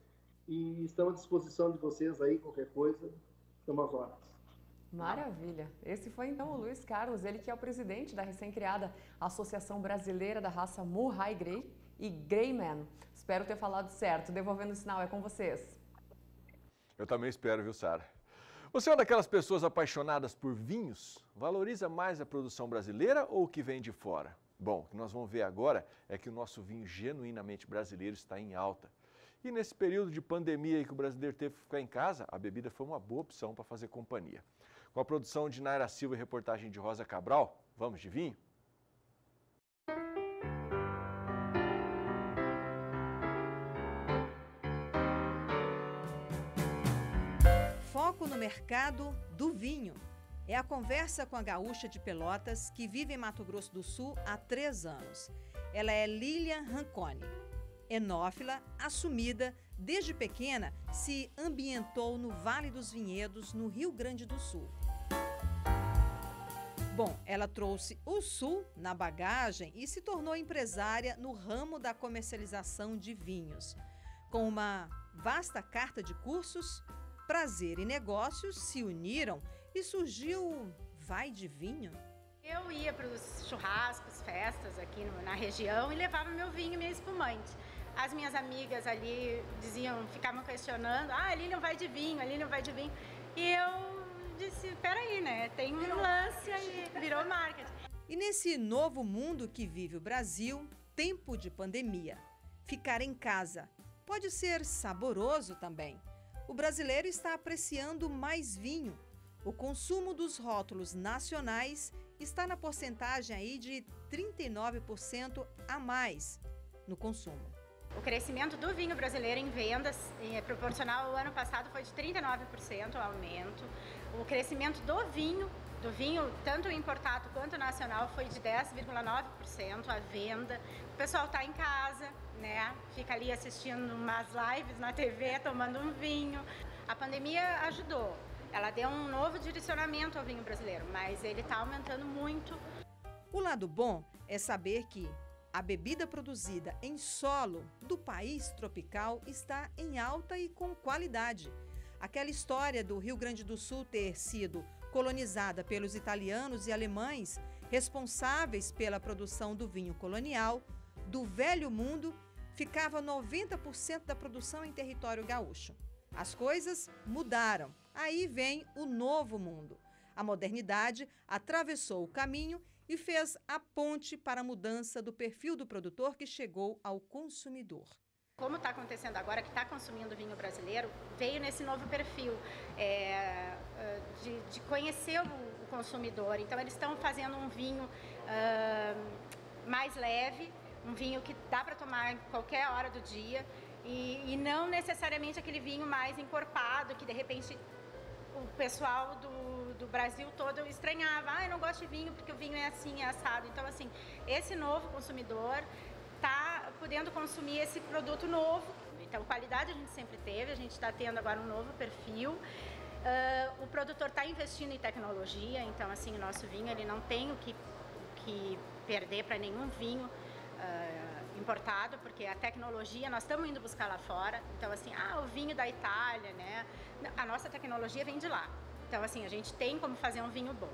e estamos à disposição de vocês aí, qualquer coisa, estamos às horas. Maravilha. Esse foi então o Luiz Carlos, ele que é o presidente da recém-criada Associação Brasileira da Raça Murray Grey e Greyman. Espero ter falado certo. Devolvendo o sinal, é com vocês. Eu também espero, viu, Sara? Você é uma daquelas pessoas apaixonadas por vinhos? Valoriza mais a produção brasileira ou o que vem de fora? Bom, o que nós vamos ver agora é que o nosso vinho genuinamente brasileiro está em alta. E nesse período de pandemia aí que o brasileiro teve que ficar em casa, a bebida foi uma boa opção para fazer companhia. Com a produção de Naira Silva e reportagem de Rosa Cabral, vamos de vinho? Foco no mercado do vinho. É a conversa com a gaúcha de Pelotas, que vive em Mato Grosso do Sul há 3 anos. Ela é Lilian Ranconi. Enófila, assumida, desde pequena se ambientou no Vale dos Vinhedos, no Rio Grande do Sul. Bom, ela trouxe o Sul na bagagem e se tornou empresária no ramo da comercialização de vinhos. Com uma vasta carta de cursos, prazer e negócios se uniram e surgiu Vai de Vinho. Eu ia para os churrascos, festas aqui na região e levava meu vinho e meu espumante. As minhas amigas ali ficavam questionando, ali não vai de vinho, ali não vai de vinho. E eu disse, peraí, né, tem um lance aí, virou marketing. E nesse novo mundo que vive o Brasil, tempo de pandemia, ficar em casa pode ser saboroso também. O brasileiro está apreciando mais vinho. O consumo dos rótulos nacionais está na porcentagem aí de 39% a mais no consumo. O crescimento do vinho brasileiro em vendas proporcional ao ano passado foi de 39% o aumento. O crescimento do vinho tanto importado quanto nacional, foi de 10,9% a venda. O pessoal está em casa, né? Fica ali assistindo umas lives na TV, tomando um vinho. A pandemia ajudou. Ela deu um novo direcionamento ao vinho brasileiro, mas ele está aumentando muito. O lado bom é saber que a bebida produzida em solo do país tropical está em alta e com qualidade. Aquela história do Rio Grande do Sul ter sido colonizada pelos italianos e alemães, responsáveis pela produção do vinho colonial, do Velho Mundo, ficava 90% da produção em território gaúcho. As coisas mudaram. Aí vem o novo mundo. A modernidade atravessou o caminho e fez a ponte para a mudança do perfil do produtor que chegou ao consumidor. Como está acontecendo agora, que está consumindo vinho brasileiro, veio nesse novo perfil de conhecer o consumidor. Então, eles estão fazendo um vinho mais leve, um vinho que dá para tomar em qualquer hora do dia e não necessariamente aquele vinho mais encorpado, que de repente o pessoal do Brasil todo estranhava. Eu não gosto de vinho porque o vinho é assim, é assado. Então, assim, esse novo consumidor está podendo consumir esse produto novo. Então, qualidade a gente sempre teve, a gente está tendo agora um novo perfil. O produtor está investindo em tecnologia, então, assim, o nosso vinho ele não tem o que perder para nenhum vinho importado, porque a tecnologia nós estamos indo buscar lá fora. Então, assim, o vinho da Itália, né? A nossa tecnologia vem de lá. Então, assim, a gente tem como fazer um vinho bom.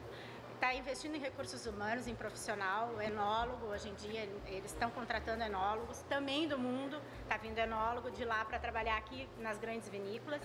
Está investindo em recursos humanos, em profissional, enólogo. Hoje em dia eles estão contratando enólogos também do mundo. Está vindo enólogo de lá para trabalhar aqui nas grandes vinícolas.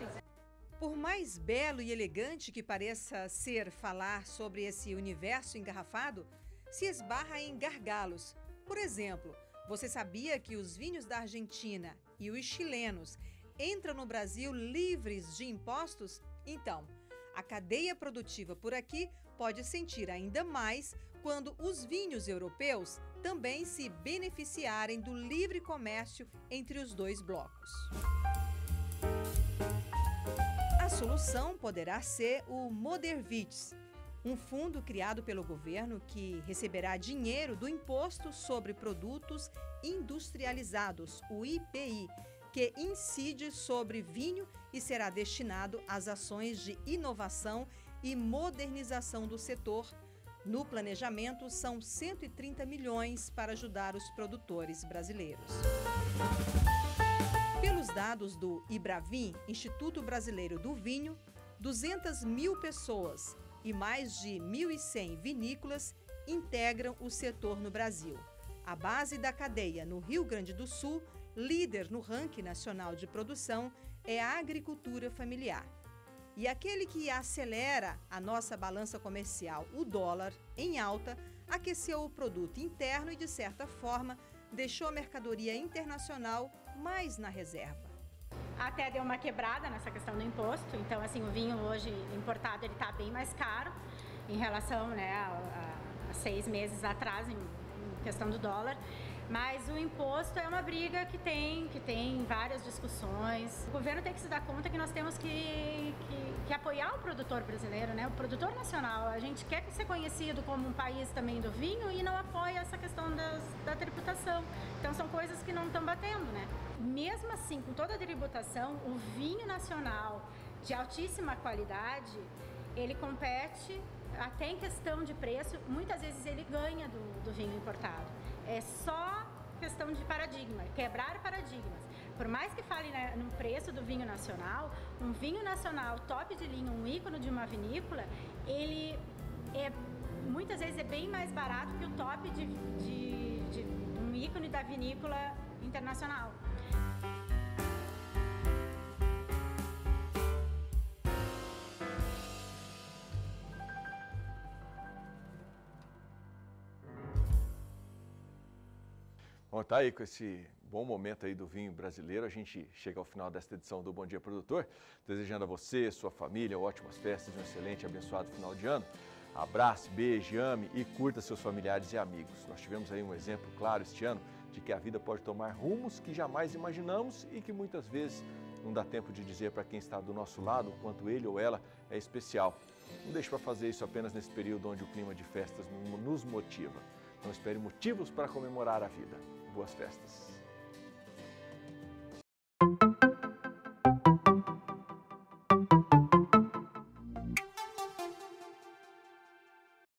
Por mais belo e elegante que pareça ser falar sobre esse universo engarrafado, se esbarra em gargalos. Por exemplo, você sabia que os vinhos da Argentina e os chilenos entram no Brasil livres de impostos? Então, a cadeia produtiva por aqui pode sentir ainda mais quando os vinhos europeus também se beneficiarem do livre comércio entre os dois blocos. A solução poderá ser o Modervits, um fundo criado pelo governo que receberá dinheiro do Imposto sobre Produtos Industrializados, o IPI, que incide sobre vinho e será destinado às ações de inovação e modernização do setor. No planejamento, são 130 milhões para ajudar os produtores brasileiros. Pelos dados do IBRAVIN, Instituto Brasileiro do Vinho, 200 mil pessoas, e mais de 1.100 vinícolas integram o setor no Brasil. A base da cadeia no Rio Grande do Sul, líder no ranking nacional de produção, é a agricultura familiar. E aquele que acelera a nossa balança comercial, o dólar, em alta, aqueceu o produto interno e, de certa forma, deixou a mercadoria internacional mais na reserva. Até deu uma quebrada nessa questão do imposto, então assim, o vinho hoje importado ele está bem mais caro em relação, né, a 6 meses atrás, em questão do dólar. Mas o imposto é uma briga que tem várias discussões. O governo tem que se dar conta que nós temos que apoiar o produtor brasileiro, né? O produtor nacional. A gente quer ser conhecido como um país também do vinho e não apoia essa questão da tributação. Então são coisas que não estão batendo, né? Mesmo assim, com toda a tributação, o vinho nacional de altíssima qualidade, ele compete até em questão de preço, muitas vezes ele ganha do vinho importado. É só questão de paradigma, quebrar paradigmas. Por mais que fale, né, no preço do vinho nacional, um vinho nacional top de linha, um ícone de uma vinícola, ele muitas vezes é bem mais barato que o top de um ícone da vinícola internacional. Bom, tá aí com esse bom momento aí do vinho brasileiro, a gente chega ao final desta edição do Bom Dia Produtor, desejando a você, sua família, ótimas festas e um excelente e abençoado final de ano. Abrace, beije, ame e curta seus familiares e amigos. Nós tivemos aí um exemplo claro este ano de que a vida pode tomar rumos que jamais imaginamos e que muitas vezes não dá tempo de dizer para quem está do nosso lado o quanto ele ou ela é especial. Não deixe para fazer isso apenas nesse período onde o clima de festas nos motiva. Não espere motivos para comemorar a vida. Boas festas.